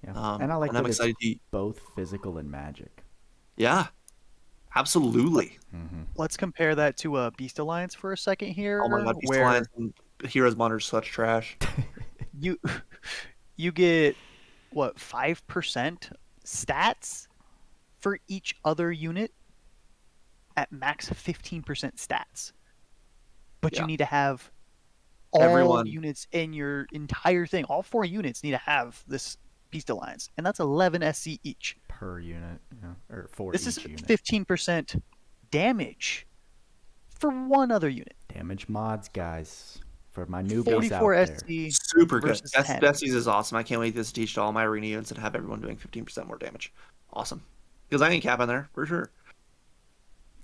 Yeah. And I like that it's both physical and magic. Yeah, absolutely. Mm-hmm. Let's compare that to a Beast Alliance for a second here. Oh my god, Beast Alliance and Heroes Mod are such trash. You get, what, 5% stats for each other unit at max 15% stats. But you need to have all units in your entire thing. All 4 units need to have this Beast Alliance. And that's 11 SC each. Per unit, or for this each is unit. 15% damage for one other unit. Damage mods, guys. For my newbies 44 out SC there. Super good. versus 10. Besties is awesome. I can't wait to teach to all my arena units and have everyone doing 15% more damage. Awesome. Because I ain't capping there, for sure.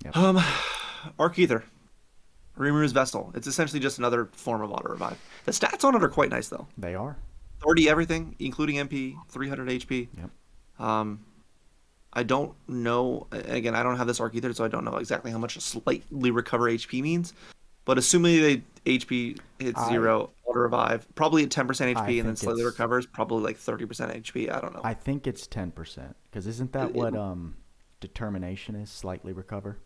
Yep. Arc Ether. Rimuru's Vessel. It's essentially just another form of auto revive. The stats on it are quite nice, though. They are. 30 everything, including MP, 300 HP. Yep. I don't know. Again, I don't have this Arc Ether, so I don't know exactly how much a slightly recover HP means. But assuming the HP hits 0, auto revive, probably at 10% HP and then slightly recovers, probably like 30% HP. I don't know. I think it's 10%. Because isn't that what determination is? Slightly recover?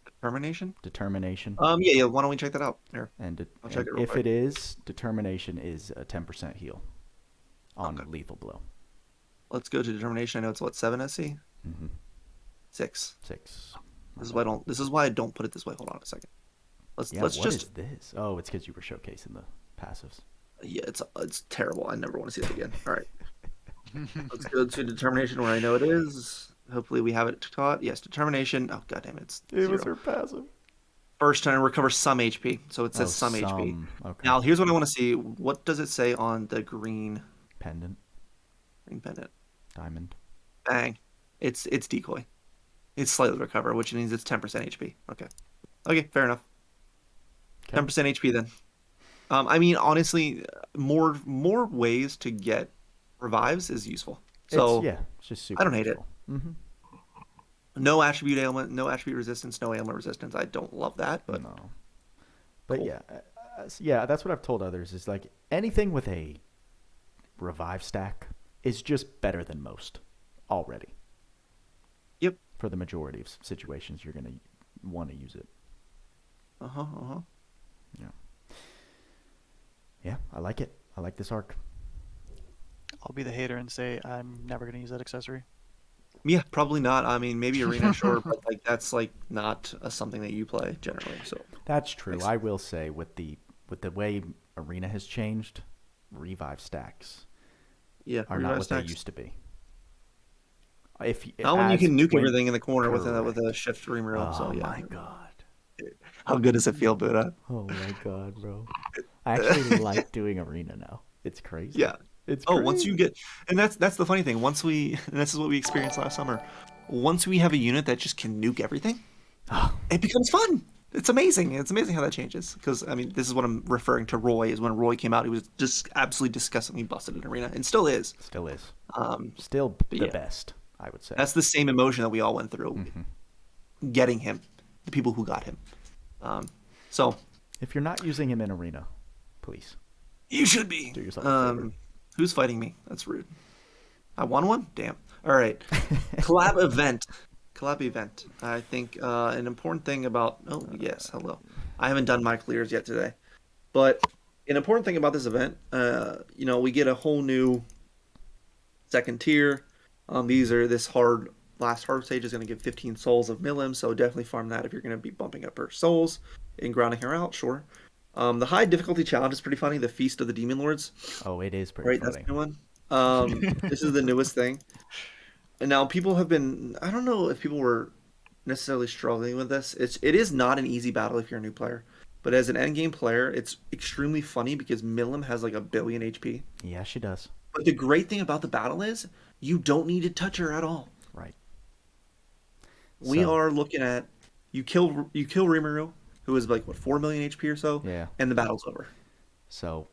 Determination? Determination. Yeah. Why don't we check that out? Here. And I'll check it real if quick. it is, determination is a 10% heal on lethal blow. Let's go to determination. I know it's what, 7 SC? Mm-hmm. 6. 6. This is why I don't put it this way. Hold on a second. Let's what just. Is this? Oh, it's because you were showcasing the passives. Yeah, it's terrible. I never want to see it again. All right. Let's go to determination where I know it is. Hopefully we have it taught. Yes, determination. Oh god damn it! It's It 0. was her passive. First turn recovers some HP, so it says some HP. Okay. Now here's what I want to see. What does it say on the green Pendant. Green pendant. Diamond. Bang. It's decoy. It's slightly recover, which means it's 10% HP. Okay, fair enough. 10% HP then. I mean, honestly, more ways to get revives is useful. So it's just super. I don't hate it. Mm-hmm. No attribute ailment, no attribute resistance, no ailment resistance. I don't love that, but no. But cool. yeah, that's what I've told others. Is like anything with a revive stack is just better than most already. Yep. For the majority of situations, you're gonna want to use it. Yeah, I like it. I like this arc. I'll be the hater and say I'm never going to use that accessory. Yeah, probably not. I mean, maybe arena, sure, but like that's like not something that you play generally. So that's true. I will say with the way arena has changed, revive stacks are not what they used to be. Not when you can nuke everything in the corner with a shift removal. Oh my god. How good does it feel, Buddha? Oh my god, bro. I actually like doing arena now. It's crazy. Yeah. It's once you crazy. get, and that's the funny thing. And this is what we experienced last summer. Once we have a unit that just can nuke everything, it becomes fun. It's amazing. It's amazing how that changes. Because I mean, this is what I'm referring to. Roy is when Roy came out, he was just absolutely disgustingly busted in arena, and still is. Still is. But The yeah, best, I would say. that's the same emotion that we all went through Mm-hmm. getting him, the people who got him. So If you're not using him in arena, please you should be. do yourself a favor. Who's fighting me? That's rude. I won one? Damn. All right. Collab event. Collab event. I think an important thing about... Oh, yes. Hello. I haven't done my clears yet today. But an important thing about this event, we get a whole new second tier. This last hard stage is going to give 15 souls of Milim, so definitely farm that if you're going to be bumping up her souls and grounding her out, sure. The high difficulty challenge is pretty funny. The Feast of the Demon Lords. Oh, it is pretty Right, funny. that's the new one. This is the newest thing. And now people have been... I don't know if people were necessarily struggling with this. It is not an easy battle if you're a new player. But as an endgame player, it's extremely funny because Milim has like 1 billion HP. Yeah, she does. But the great thing about the battle is you don't need to touch her at all. Right. We are looking at... You kill Rimuru, who is like, 4 million HP or so? Yeah. And the battle's over. So,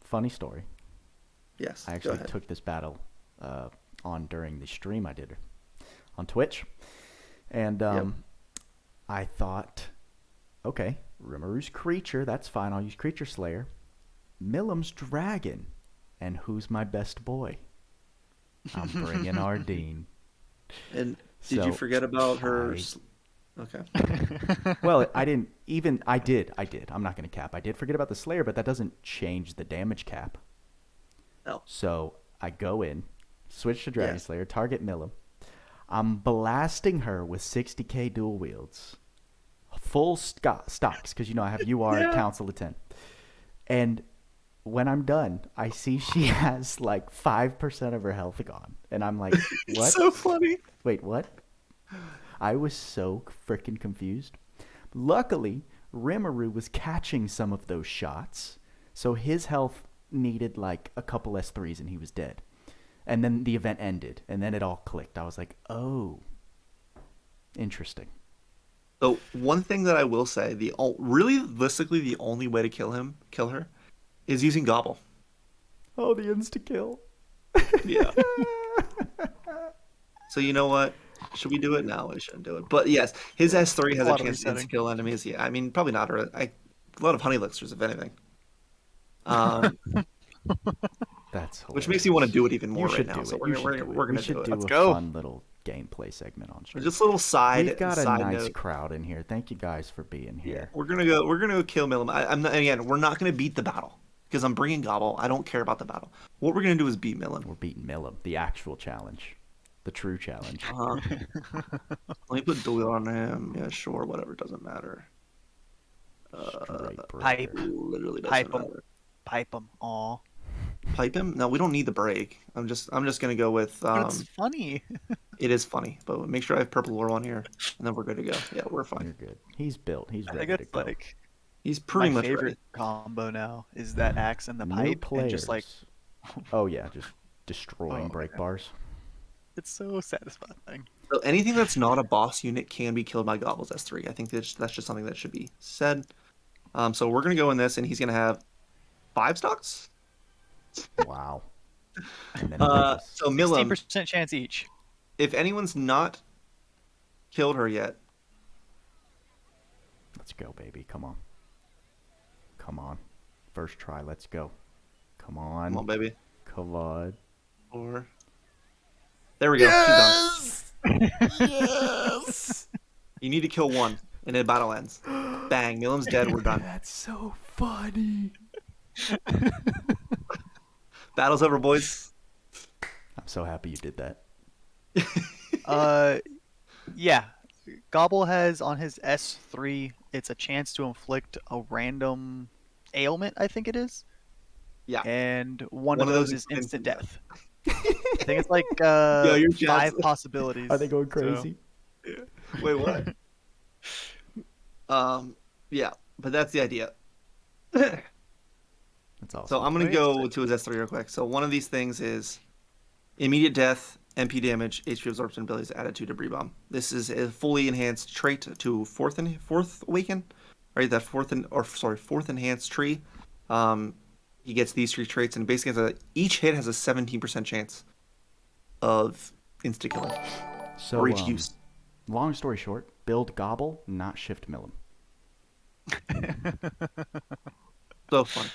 funny story. Yes, I actually took this battle on during the stream I did on Twitch. And I thought, okay, Rimuru's creature, that's fine. I'll use Creature Slayer. Milim's dragon. And who's my best boy? I'm bringing Ardeen. And did you forget about her... Okay. Well, I didn't even... I did. I'm not going to cap. I did forget about the Slayer, but that doesn't change the damage cap. No. So I go in, switch to Dragon Slayer, target Milim. I'm blasting her with 60k dual wields. Full stocks, because I have UR at Council of 10. And when I'm done, I see she has like 5% of her health gone. And I'm like, what? So funny. Wait, what? I was so freaking confused. Luckily, Rimuru was catching some of those shots, so his health needed like a couple S3s and he was dead. And then the event ended, and then it all clicked. I was like, oh, interesting. So one thing that I will say, realistically, the only way to kill her, is using Gobble. Oh, the insta-kill. Yeah. So you know what? Should we do it? No, we shouldn't do it. But yes, his S3 has a chance to kill enemies. Yeah, I mean, probably not. A lot of honey elixirs, if anything. That's hilarious. Which makes you want to do it even more right now. So we're going to do it. We should do a fun little gameplay segment on stream. Just a little side. We've got a nice crowd in here. Thank you guys for being here. Yeah, we're gonna go kill Milim. Again, we're not gonna beat the battle because I'm bringing Gobble. I don't care about the battle. What we're gonna do is beat Milim. We're beating Milim, the actual challenge. The true challenge. Let me put Duel on him. Yeah, sure, whatever. Doesn't matter. Pipe. Literally doesn't matter. Pipe him. Aw. Pipe him? No, we don't need the break. I'm just gonna go with. But it's funny. It is funny, but make sure I have purple ore on here, and then we're good to go. Yeah, we're fine. You're good. He's built. He's ready I think to go. like he's pretty my much favorite ready. combo now is that axe and the New pipe, players. and just like oh yeah, just destroying Oh, break man. bars. it's so satisfying. So anything that's not a boss unit can be killed by Gobble's S3. I think that's just something that should be said. So we're gonna go in this, and he's gonna have 5 stocks. Wow. And then So Milim, 60% chance each. if anyone's not killed her yet, let's go, baby. Come on. Come on. First try. Let's go. Come on. come on, baby. Come on. Or there we go. Yes! She's done. Yes! You need to kill one, and then battle ends. Bang! Milim's dead. We're done. That's so funny. Battle's over, boys. I'm so happy you did that. Yeah. Gobble has on his S3, it's a chance to inflict a random ailment, I think it is. Yeah. And one of those is instant death. I think it's like your 5 chance- possibilities. Are they going so- crazy? Wait, what? Yeah, but that's the idea. That's awesome. So I'm going to go to his S3 real quick. So one of these things is immediate death, MP damage, HP absorption abilities added to debris bomb. This is a fully enhanced trait to fourth awaken, right? That fourth enhanced tree. He gets these 3 traits, and basically each hit has a 17% chance of insta killing. So or each use. Long story short, build Gobble, not shift Milim. So fun.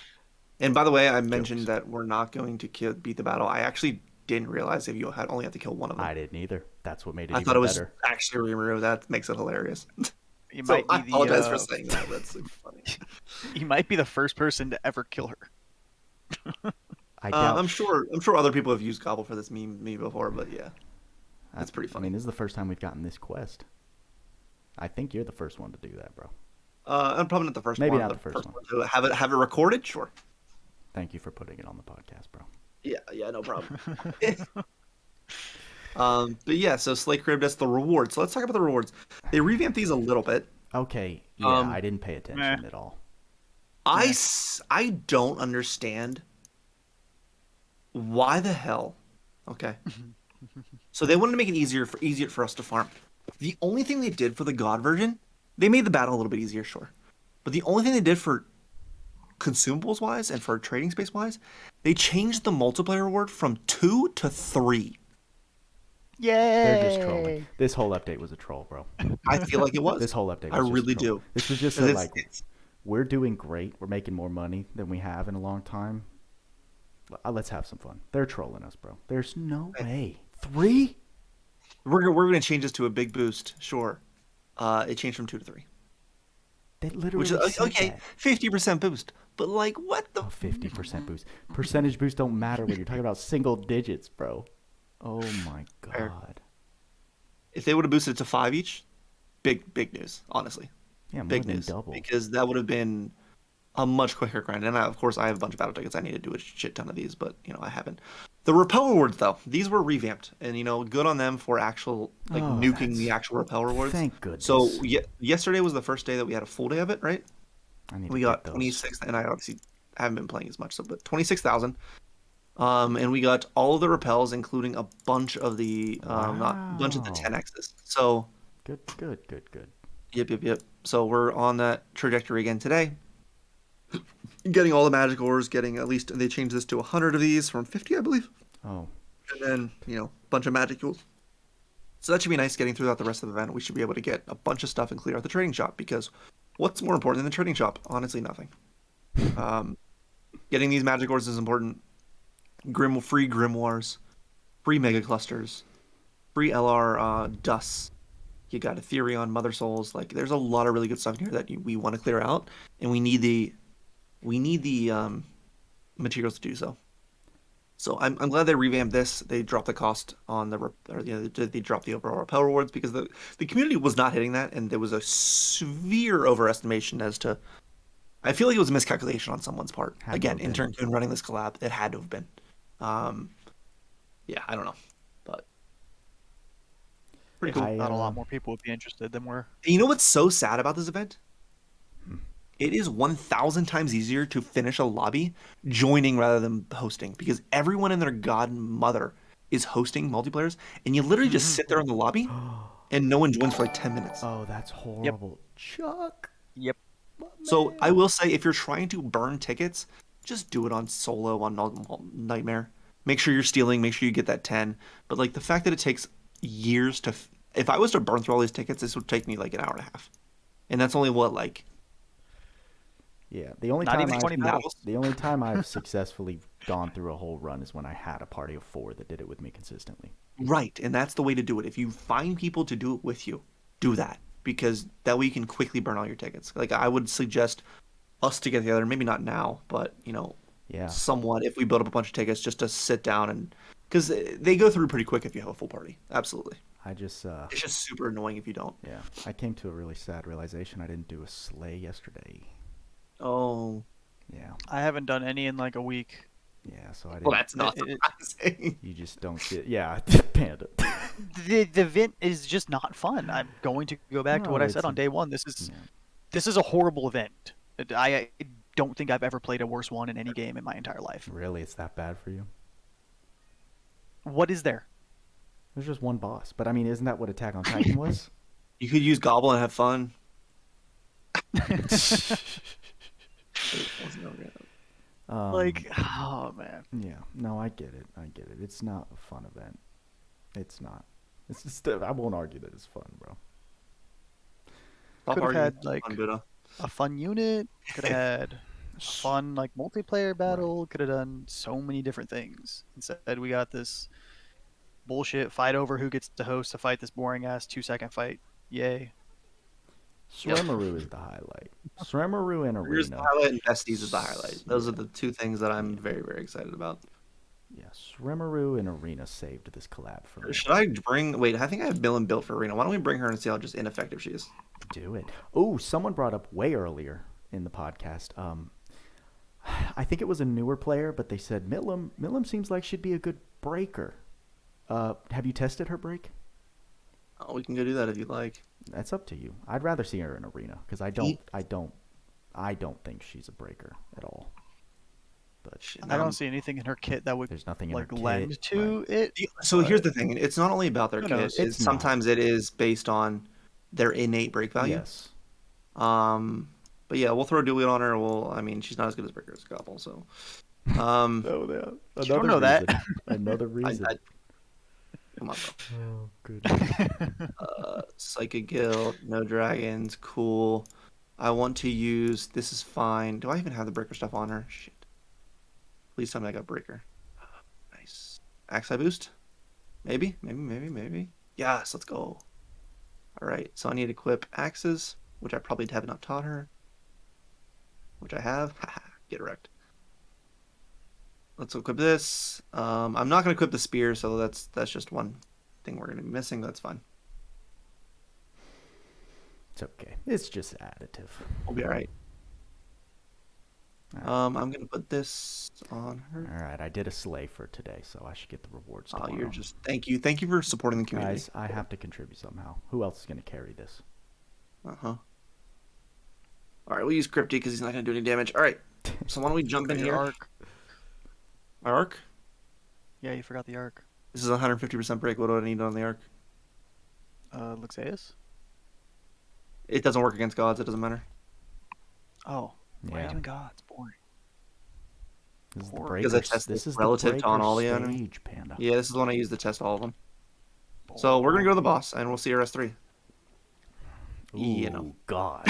And by the way, I mentioned that we're not going to beat the battle. I actually didn't realize if you only have to kill one of them. I didn't either. That's what made it I even thought it was better. actually Rimuru. That makes it hilarious. I apologize for saying that. That's so funny. You might be the first person to ever kill her. I doubt. I'm sure other people have used Gobble for this meme before, but yeah, that's pretty funny. I mean, this is the first time we've gotten this quest. I think you're the first one to do that, bro. I'm probably not the first one. Maybe not the first one. To have it recorded, sure. Thank you for putting it on the podcast, bro. Yeah, no problem. But yeah, so Slay Crib, that's the rewards. So let's talk about the rewards. They revamped these a little bit. Okay, yeah, I didn't pay attention at all. I don't understand why the hell. Okay, so they wanted to make it easier for us to farm. The only thing they did for the God version, they made the battle a little bit easier, sure, but the only thing they did for consumables wise and for trading space wise, they changed the multiplayer reward from 2 to 3. Yay! They're just trolling. This whole update was a troll, bro. I feel like it was. This whole update was I just really a troll. do. This was just we're doing great. We're making more money than we have in a long time. Let's have some fun. They're trolling us, bro. There's no way. 3? We're gonna change this to a big boost, sure. It changed from 2 to 3. They literally Which is said okay, that. 50% boost. But like, what the? 50% boost. Percentage boost don't matter when you're talking about single digits, bro. Oh my god. If they would have boosted it to 5 each, big news, honestly. Yeah, more big than news. double. Because that would have been a much quicker grind. And of course, I have a bunch of battle tickets. I need to do a shit ton of these, but I haven't. The repel rewards, though, these were revamped, and good on them for actual nuking the actual repel rewards. Thank goodness. So yesterday was the first day that we had a full day of it, right? We got 26, and I obviously haven't been playing as much, but 26,000. And we got all of the repels, including a bunch of the 10x's. So good. Yep. So we're on that trajectory again today. Getting all the magic ores, getting at least they changed this to 100 of these from 50, I believe. Oh. And then a bunch of magic tools. So that should be nice. Getting throughout the rest of the event, we should be able to get a bunch of stuff and clear out the trading shop. Because what's more important than the trading shop? Honestly, nothing. Getting these magic ores is important. Free grimoires, free mega clusters, free LR dusts. You got Ethereon, Mother Souls. Like, there's a lot of really good stuff in here that we want to clear out, and we need the materials to do so. So I'm glad they revamped this. They dropped the cost on they dropped the overall repel rewards because the community was not hitting that, and there was a severe overestimation as to. I feel like it was a miscalculation on someone's part. Again, intern Kuhn running this collab, it had to have been. Yeah, I don't know, but pretty cool. Not a lot more people would be interested than we're. You know what's so sad about this event? It is 1,000 times easier to finish a lobby joining rather than hosting, because everyone and their godmother is hosting multiplayers, and you literally just sit there in the lobby, and no one joins for like 10 minutes. Oh, that's horrible. Chuck. Yep. So I will say, if you're trying to burn tickets, just do it on solo, on Nightmare. Make sure you're stealing. Make sure you get that 10. But like the fact that it takes years to, if I was to burn through all these tickets, this would take me like an hour and a half, and that's only what like. Yeah, the only time I've successfully gone through a whole run is when I had a party of 4 that did it with me consistently. Right, and that's the way to do it. If you find people to do it with you, do that, because that way you can quickly burn all your tickets. Like, I would suggest us to get together, maybe not now, but somewhat, if we build up a bunch of tickets, just to sit down, and because they go through pretty quick if you have a full party. Absolutely. It's just super annoying if you don't. Yeah, I came to a really sad realization. I didn't do a slay yesterday. Oh. Yeah. I haven't done any in like a week. Yeah, so I didn't. Well, that's not surprising. You just don't get. Yeah, Panda. The event is just not fun. I'm going to go back to what I said on day one. This is a horrible event. I don't think I've ever played a worse one in any game in my entire life. Really, it's that bad for you? What is there? There's just one boss, but I mean, isn't that what Attack on Titan was? You could use Gobble and have fun. Oh man. Yeah, no, I get it. It's not a fun event. It's not. It's just, I won't argue that it's fun, bro. Could have had like a fun unit. Could have had a fun like multiplayer battle. Could have done so many different things. Instead, we got this bullshit fight over who gets to host to fight this boring ass 2-second fight. Yay. Sremaru is the highlight. Sremaru and Arena. Here's the highlight, and Besties is the highlight. Those are the two things that I'm very, very excited about. Yeah, Sremaru and Arena saved this collab for me. Should I bring... Wait, I think I have Milim built for Arena. Why don't we bring her and see how just ineffective she is? Do it. Oh, someone brought up way earlier in the podcast. I think it was a newer player, but they said Milim seems like she'd be a good breaker. Have you tested her break? Oh, we can go do that if you'd like. That's up to you. I'd rather see her in Arena because I don't think she's a breaker at all. But I don't see anything in her kit that would there's nothing in like her lend kit, to it. So here's the thing: it's not only about their kit. Sometimes it is based on their innate break value. Yes. But yeah, we'll throw Dually on her. I mean, she's not as good as Breaker as Gobble, so. Oh yeah. You don't know that. Another reason. Come on, bro. Oh, goodness. Psychic Guild, no dragons, cool. I want to use. This is fine. Do I even have the Breaker stuff on her? Shit. Please tell me I got Breaker. Nice. Axe boost? Maybe. Yes, let's go. Alright, so I need to equip axes, which I probably have not taught her. Which I have. Haha, get wrecked. Let's equip this. I'm not going to equip the spear, so that's just one thing we're going to be missing. That's fine. It's okay. It's just additive. We'll be alright. I'm going to put this on her. Alright, I did a slay for today, so I should get the rewards tomorrow. Oh, you're just... Thank you for supporting the community. Guys, I have to contribute somehow. Who else is going to carry this? Uh-huh. Alright, we'll use Crypty because he's not going to do any damage. Alright, so why don't we jump in here? Ark. Our Ark? Yeah, you forgot the Ark. This is 150% break. What do I need on the Ark? Loug Zeus? It doesn't work against gods. It doesn't matter. Oh. Why are Yeah. you doing gods? Boring. This is the Because I test this is relative the to on all the breaker enemy. stage, Panda. Yeah, this is the one I use to test all of them. So we're going to go to the boss, and we'll see her S3. Ooh, You know. God.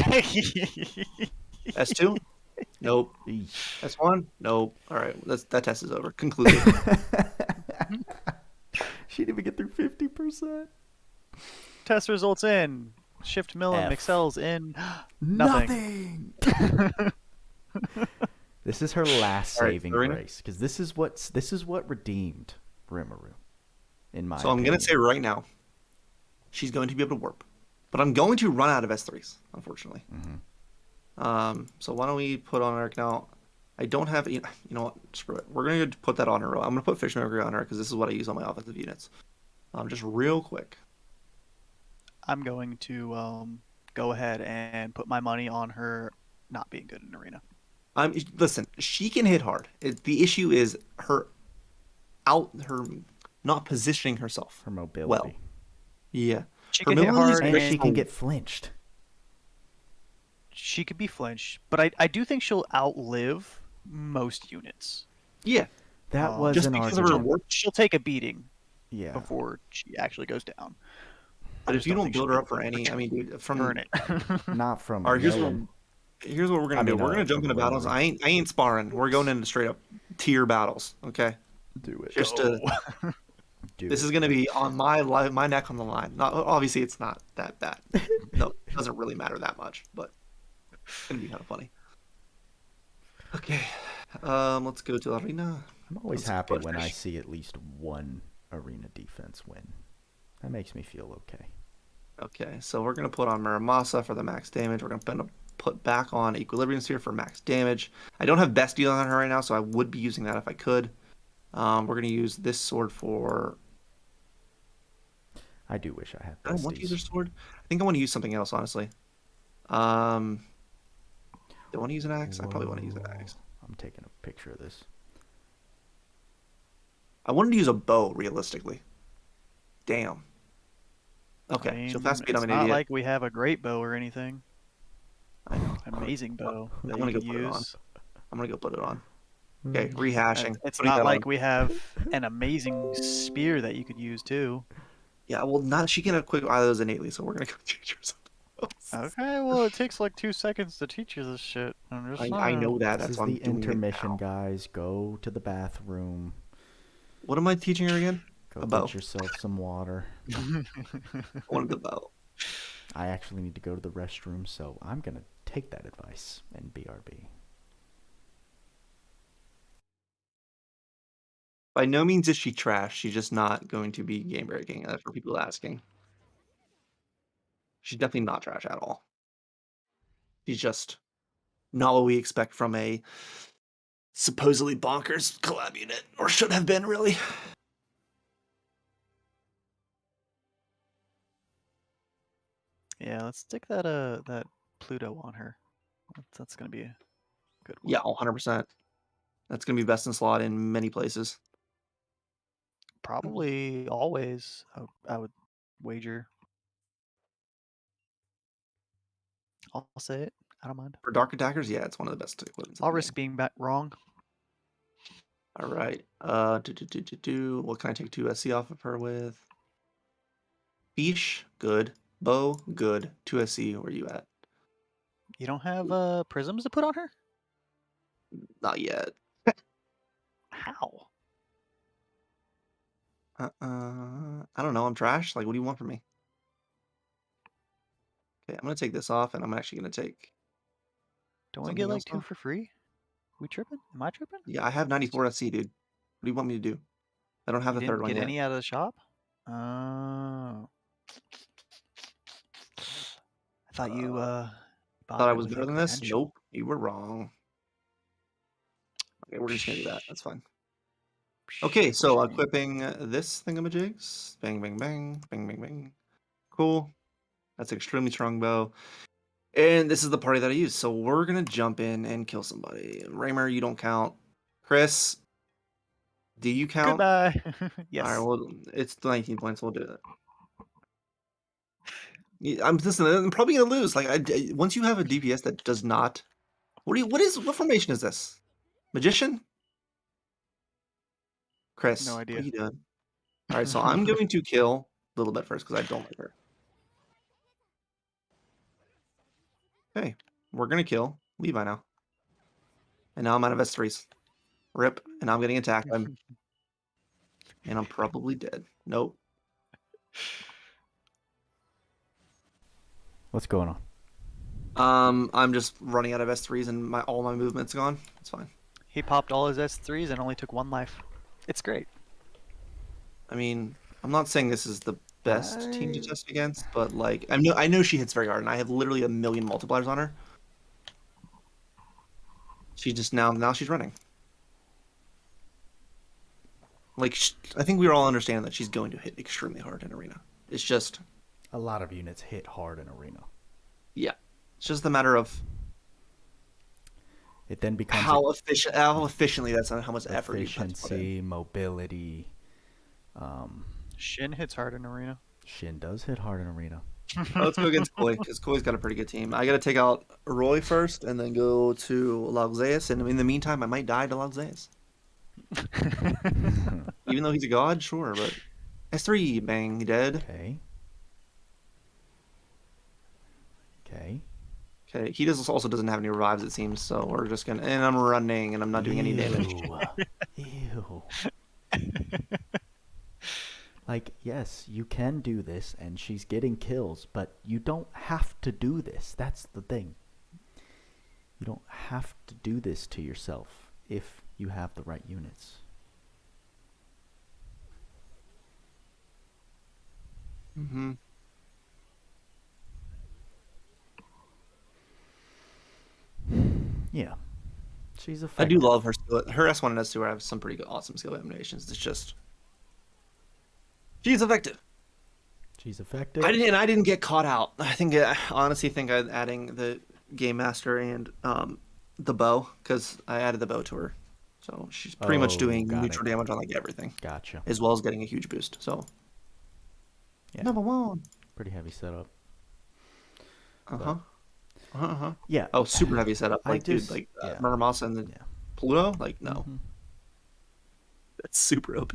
S2? Nope. Eesh. S1? Nope. Alright, that test is over. Concluded. She didn't even get through 50%. Test results in. Shift Milim F. excels in nothing. This is her last All right, saving Serena? grace because this is what redeemed Rimuru. In my So I'm going to say right now, she's going to be able to warp. But I'm going to run out of S3s, unfortunately. Mm-hmm. So why don't we put on Ark now? I don't have... You know what? Screw it. We're going to put that on her. I'm going to put Fishmonger on her because this is what I use on my offensive units. Just real quick. I'm going to go ahead and put my money on her not being good in Arena. Listen, she can hit hard. The issue is her not positioning herself. Her mobility. Well, yeah. She Her can hit mobility is hard And great. she can get flinched. She could be flinched, but I do think she'll outlive most units. Yeah. That was just an because of her argument. warp. She'll take a beating Yeah. before she actually goes down. But if you don't build her up for she'll any... I mean, dude, from... burn it. Not from All right, here's Milim. what we're gonna do. We're gonna jump into battles. I ain't sparring. We're going into straight up tier battles. Okay. Do it. Just Go. this is gonna be on my neck on the line. Not obviously it's not that bad. No, it doesn't really matter that much, but it's gonna be kind of funny. Okay. Let's go to Arena. I'm always Let's happy put when I fish. see at least one Arena defense win. That makes me feel okay. Okay, so we're gonna put on Muramasa for the max damage. We're gonna put back on Equilibrium Sphere for max damage. I don't have Bestie on her right now, so I would be using that if I could. We're gonna use this sword for... I do wish I had I don't want to use her besties. sword. I think I want to use something else, honestly. Do I want to use an axe? I probably want to use an Whoa. axe. I'm taking a picture of this. I wanted to use a bow, realistically. Damn. Okay, I mean, so fast speed, I'm it's an not idiot. like we have a great bow or anything. I know. Amazing bow that I'm you gonna go can put it on. use. I'm gonna go put it on. Okay, rehashing. It's Putting not that like on. we have an amazing spear that you could use too. Yeah, well, not she can equip either of those innately, so we're gonna go teach her something else. Okay, well, it takes like 2 seconds to teach you this shit. I'm just I know saying. that. This That's is why I'm the doing it intermission, now. guys. Go to the bathroom. What am I teaching her again? Go A bow. get yourself some water. I wanted the bow. I actually need to go to the restroom, so I'm going to take that advice and BRB. By no means is she trash. She's just not going to be game breaking. That's for people asking. She's definitely not trash at all. She's just not what we expect from a supposedly bonkers collab unit, or should have been, really. Yeah, let's stick that that Pluto on her. That's gonna be a good one. Yeah, 100%. That's going to be best in slot in many places. Probably always. I would wager. I'll say it. I don't mind. For Dark Attackers, yeah, it's one of the best equipments. I'll risk being wrong. All right. What can I take 2 SC off of her with? Fish, good. Bow, good. 2 SC, where you at? You don't have prisms to put on her? Not yet. How? I don't know. I'm trash. Like, what do you want from me? Okay, I'm gonna take this off, and I'm actually gonna take. Don't we Something get like else 2 now? for free? We tripping? Am I tripping? Yeah, I have 94 SC, dude. What do you want me to do? I don't have You the third didn't one get yet. any out of the shop? Oh. I thought you Thought I was better than this? Nope, you were wrong. Okay, we're just gonna do that. That's fine. Okay, so equipping this thingamajigs. Bang, bang, bang, bang, bang, bang. Cool. That's an extremely strong bow. And this is the party that I use. So we're gonna jump in and kill somebody. Raymer, you don't count. Chris, do you count? Goodbye. Yes. All right, well, it's 19 points. We'll do it. I'm probably gonna lose. Like, once you have a DPS that does not, what formation is this? Magician? Chris, No idea. what are you doing? All right, so I'm going to kill Little Bit first because I don't like her. Okay, we're gonna kill Levi now, and now I'm out of S3s. Rip, and now I'm getting attacked. And I'm probably dead. Nope. What's going on? I'm just running out of S3s and all my movement's gone. It's fine. He popped all his S3s and only took 1 life. It's great. I mean, I'm not saying this is the best team to test against, but like I know she hits very hard, and I have literally 1,000,000 multipliers on her. She just now she's running. Like, I think we all understand that she's going to hit extremely hard in arena. It's just A lot of units hit hard in arena. Yeah, it's just a matter of It then becomes how efficiently that's how much effort you have to put in. efficiency, mobility. Shin hits hard in arena. Shin does hit hard in arena. Let's go against Koi, because Koi's got a pretty good team. I got to take out Roy first, and then go to Loug Zeus, and in the meantime, I might die to Loug Zeus. Even though he's a god, sure, but S3, bang, dead. Okay. Okay. Okay, he also doesn't have any revives, it seems, so we're just gonna. And I'm running, and I'm not doing any damage. Ew. Like, yes, you can do this, and she's getting kills, but you don't have to do this. That's the thing. You don't have to do this to yourself if you have the right units. Mm-hmm. Yeah. She's I effective. do love her skill. Her S1 and S2 have some pretty good, awesome skill combinations. It's just she's effective. She's effective. I didn't get caught out. I honestly think adding the game master and the bow, because I added the bow to her. So she's pretty much doing neutral damage on like everything. Gotcha. As well as getting a huge boost. So yeah. Number 1. Pretty heavy setup. Yeah. Oh, super heavy setup. Like, dude, like Murdermoss and the Pluto? Like, no. Mm-hmm. That's super OP.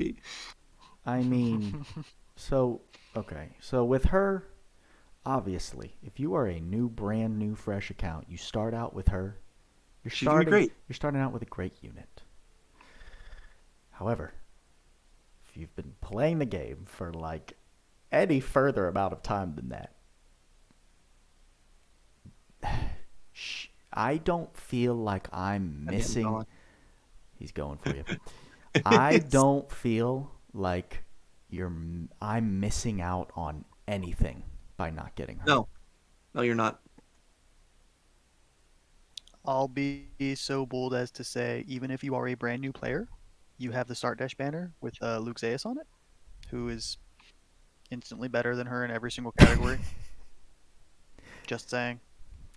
I mean, so with her, obviously, if you are a brand new, fresh account, you start out with her. She's gonna be great. You're starting out with a great unit. However, if you've been playing the game for like any further amount of time than that, I don't feel like I'm missing. He's going for you. I don't feel like I'm missing out on anything by not getting her. No, you're not. I'll be so bold as to say, even if you are a brand new player, you have the Start Dash banner with Loug Zeus on it, who is instantly better than her in every single category. Just saying.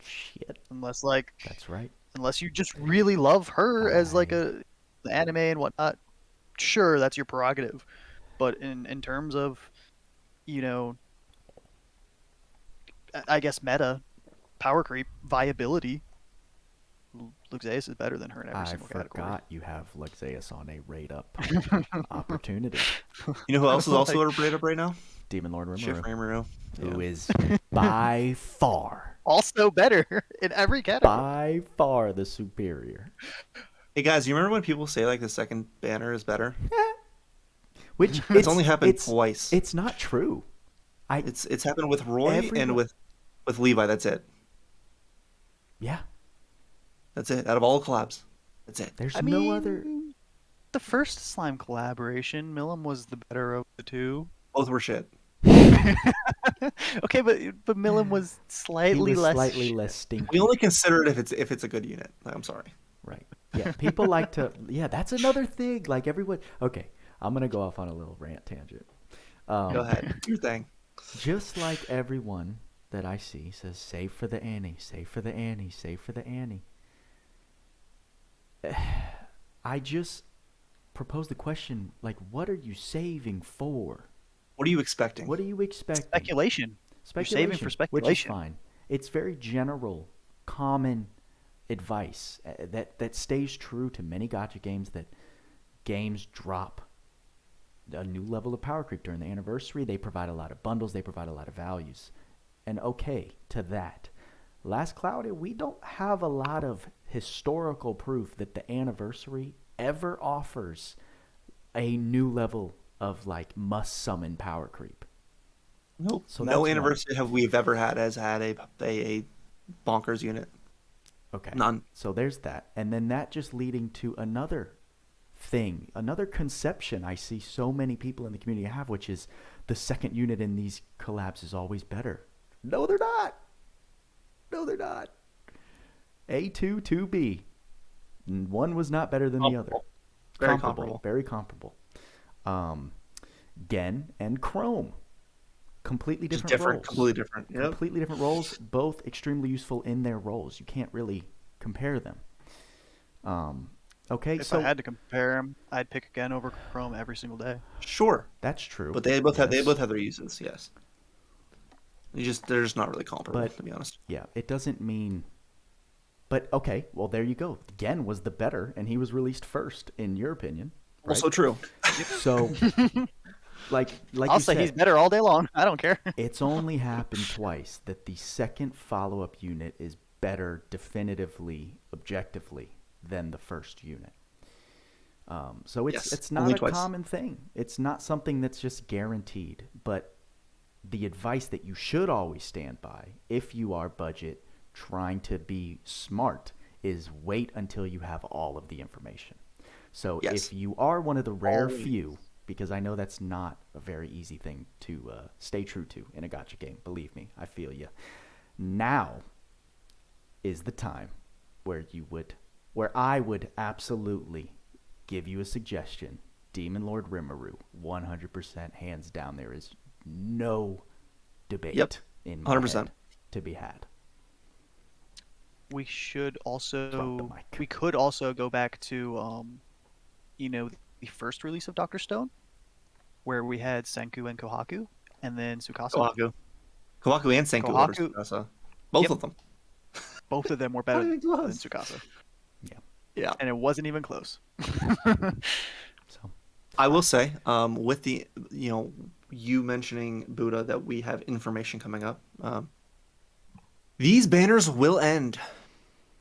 Shit. Unless like that's right. Unless you just really love her as like the anime and whatnot, sure, that's your prerogative. But in terms of, you know, I guess meta, power creep, viability, Loug Zeus is better than her in every single category. I forgot you have Loug Zeus on a rate up opportunity. You know who else is also a rate up right now? Demon Lord Rimuru. Who is by far also better in every category. By far the superior. Hey guys, you remember when people say like the second banner is better? Which it's only happened twice. It's not true. It's happened with Roy and with Levi. That's it. Yeah. That's it. Out of all the collabs, that's it. There's no other. The first slime collaboration, Milim was the better of the two. Both were shit. Okay, but Milim was slightly less stinky. We only consider it if it's a good unit. Like, I'm sorry. Right. Yeah. People like to. Yeah, that's another thing. Like everyone. Okay, I'm gonna go off on a little rant tangent. Go ahead. Do your thing. Just like everyone that I see says, "Save for the Annie. Save for the Annie. Save for the Annie." I just propose the question, like, what are you saving for? What are you expecting? What are you expecting? Speculation. You're saving for speculation. Which is fine. It's very general, common advice that stays true to many gacha games, that games drop a new level of power creep during the anniversary. They provide a lot of bundles. They provide a lot of values. And okay to that. Last Cloudia, we don't have a lot of historical proof that the anniversary ever offers a new level of like must summon power creep. Nope. So no anniversary have we've ever had has had a bonkers unit. Okay. None. So there's that. And then that just leading to another thing, another conception I see so many people in the community have, which is the second unit in these collabs is always better. No, they're not. No, they're not. A2, 2B. One was not better than the other. Very comparable. Very comparable. Gen and Chrome. Completely different roles. Completely different. Yep. Completely different roles, both extremely useful in their roles. You can't really compare them. Okay, if I had to compare them, I'd pick Gen over Chrome every single day. Sure. That's true. But they both have their uses, yes. They're just not really comparable, to be honest. Yeah, it doesn't mean. But okay, well there you go. Gen was the better, and he was released first, in your opinion. Right? Also true. So, like I'll say he's better all day long. I don't care. It's only happened twice that the second follow-up unit is better, definitively, objectively, than the first unit. So it's not a common thing. It's not something that's just guaranteed, but the advice that you should always stand by, if you are budget, trying to be smart, is wait until you have all of the information. So if you are one of the rare few, because I know that's not a very easy thing to stay true to in a gacha game, believe me, I feel you. Now is the time where I would absolutely give you a suggestion. Demon Lord Rimuru, 100% hands down. There is no debate in my 100% head to be had. we should Drop the also mic. we could also go back to the first release of Dr. Stone, where we had Senku and Kohaku, and then Tsukasa. Kohaku and Senku over Kohaku- Tsukasa. Both Yep. of them. Both of them were What better do you than think it was? Tsukasa, Yeah. and it wasn't even close. So I will say, with the, you mentioning Buddha, that we have information coming up. These banners will end,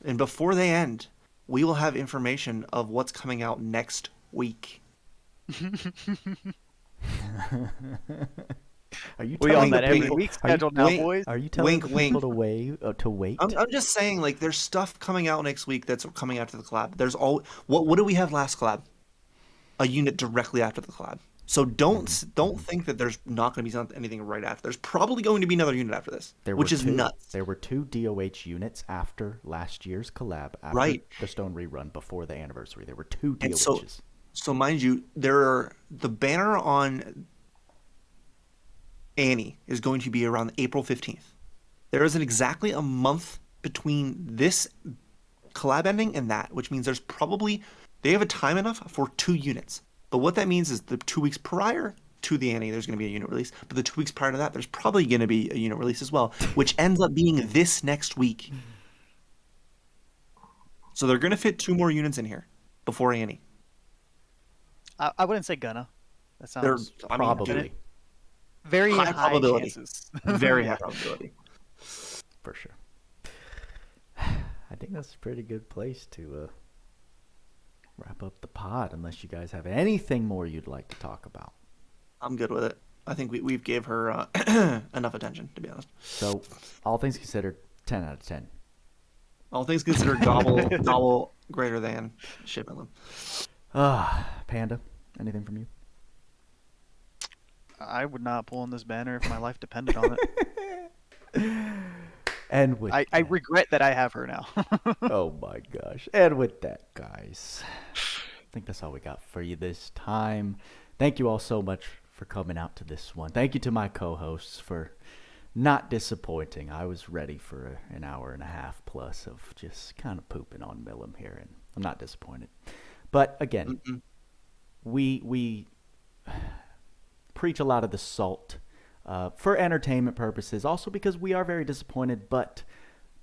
and before they end, we will have information of what's coming out next week. are you We telling on that the every people? week Are you, schedule now, wink- boys. are you telling Wink, the wink. people to wait? I'm just saying, like, there's stuff coming out next week that's coming after the collab. There's what do we have last collab? A unit directly after the collab. So don't think that there's not going to be anything right after. There's probably going to be another unit after this, which is nuts. There were 2 DOH units after last year's collab, after Right. the Stone rerun, before the anniversary. There were 2 And DOHs. So mind you, the banner on Annie is going to be around April 15th. There isn't exactly a month between this collab ending and that, which means they have a time enough for 2 units. But what that means is the 2 weeks prior to the Annie, there's going to be a unit release. But the 2 weeks prior to that, there's probably going to be a unit release as well, which ends up being this next week. So they're going to fit 2 more units in here before Annie. I wouldn't say gonna. That They're sounds Probably, very high high probability. chances. Very high Yeah. probability. for sure. I think that's a pretty good place to wrap up the pod, unless you guys have anything more you'd like to talk about. I'm good with it. I think we've gave her enough attention, to be honest. So, all things considered, 10 out of 10. All things considered, gobble greater than SMilim. Panda, anything from you? I would not pull on this banner if my life depended on it. And with I that- regret that I have her now. Oh my gosh. And with that, guys, I think that's all we got for you this time. Thank you all so much for coming out to this one. Thank you to my co-hosts for not disappointing. I was ready for an hour and a half plus of just kind of pooping on Milim here, and I'm not disappointed. But again, we preach a lot of the salt for entertainment purposes, also because we are very disappointed, but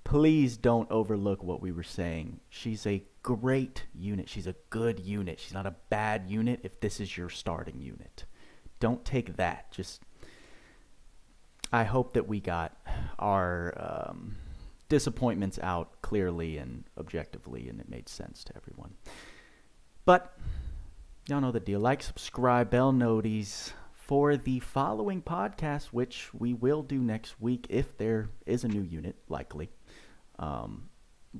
please don't overlook what we were saying. She's a great unit. She's a good unit. She's not a bad unit if this is your starting unit. Don't take that. Just, I hope that we got our disappointments out clearly and objectively, and it made sense to everyone. But y'all know the deal. Like, subscribe, bell noties for the following podcast, which we will do next week if there is a new unit, likely.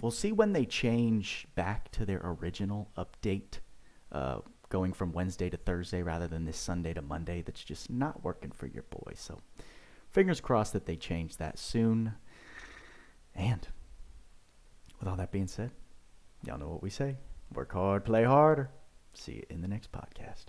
We'll see when they change back to their original update, going from Wednesday to Thursday rather than this Sunday to Monday. That's just not working for your boy. So fingers crossed that they change that soon. And with all that being said, y'all know what we say. Work hard, play harder. See you in the next podcast.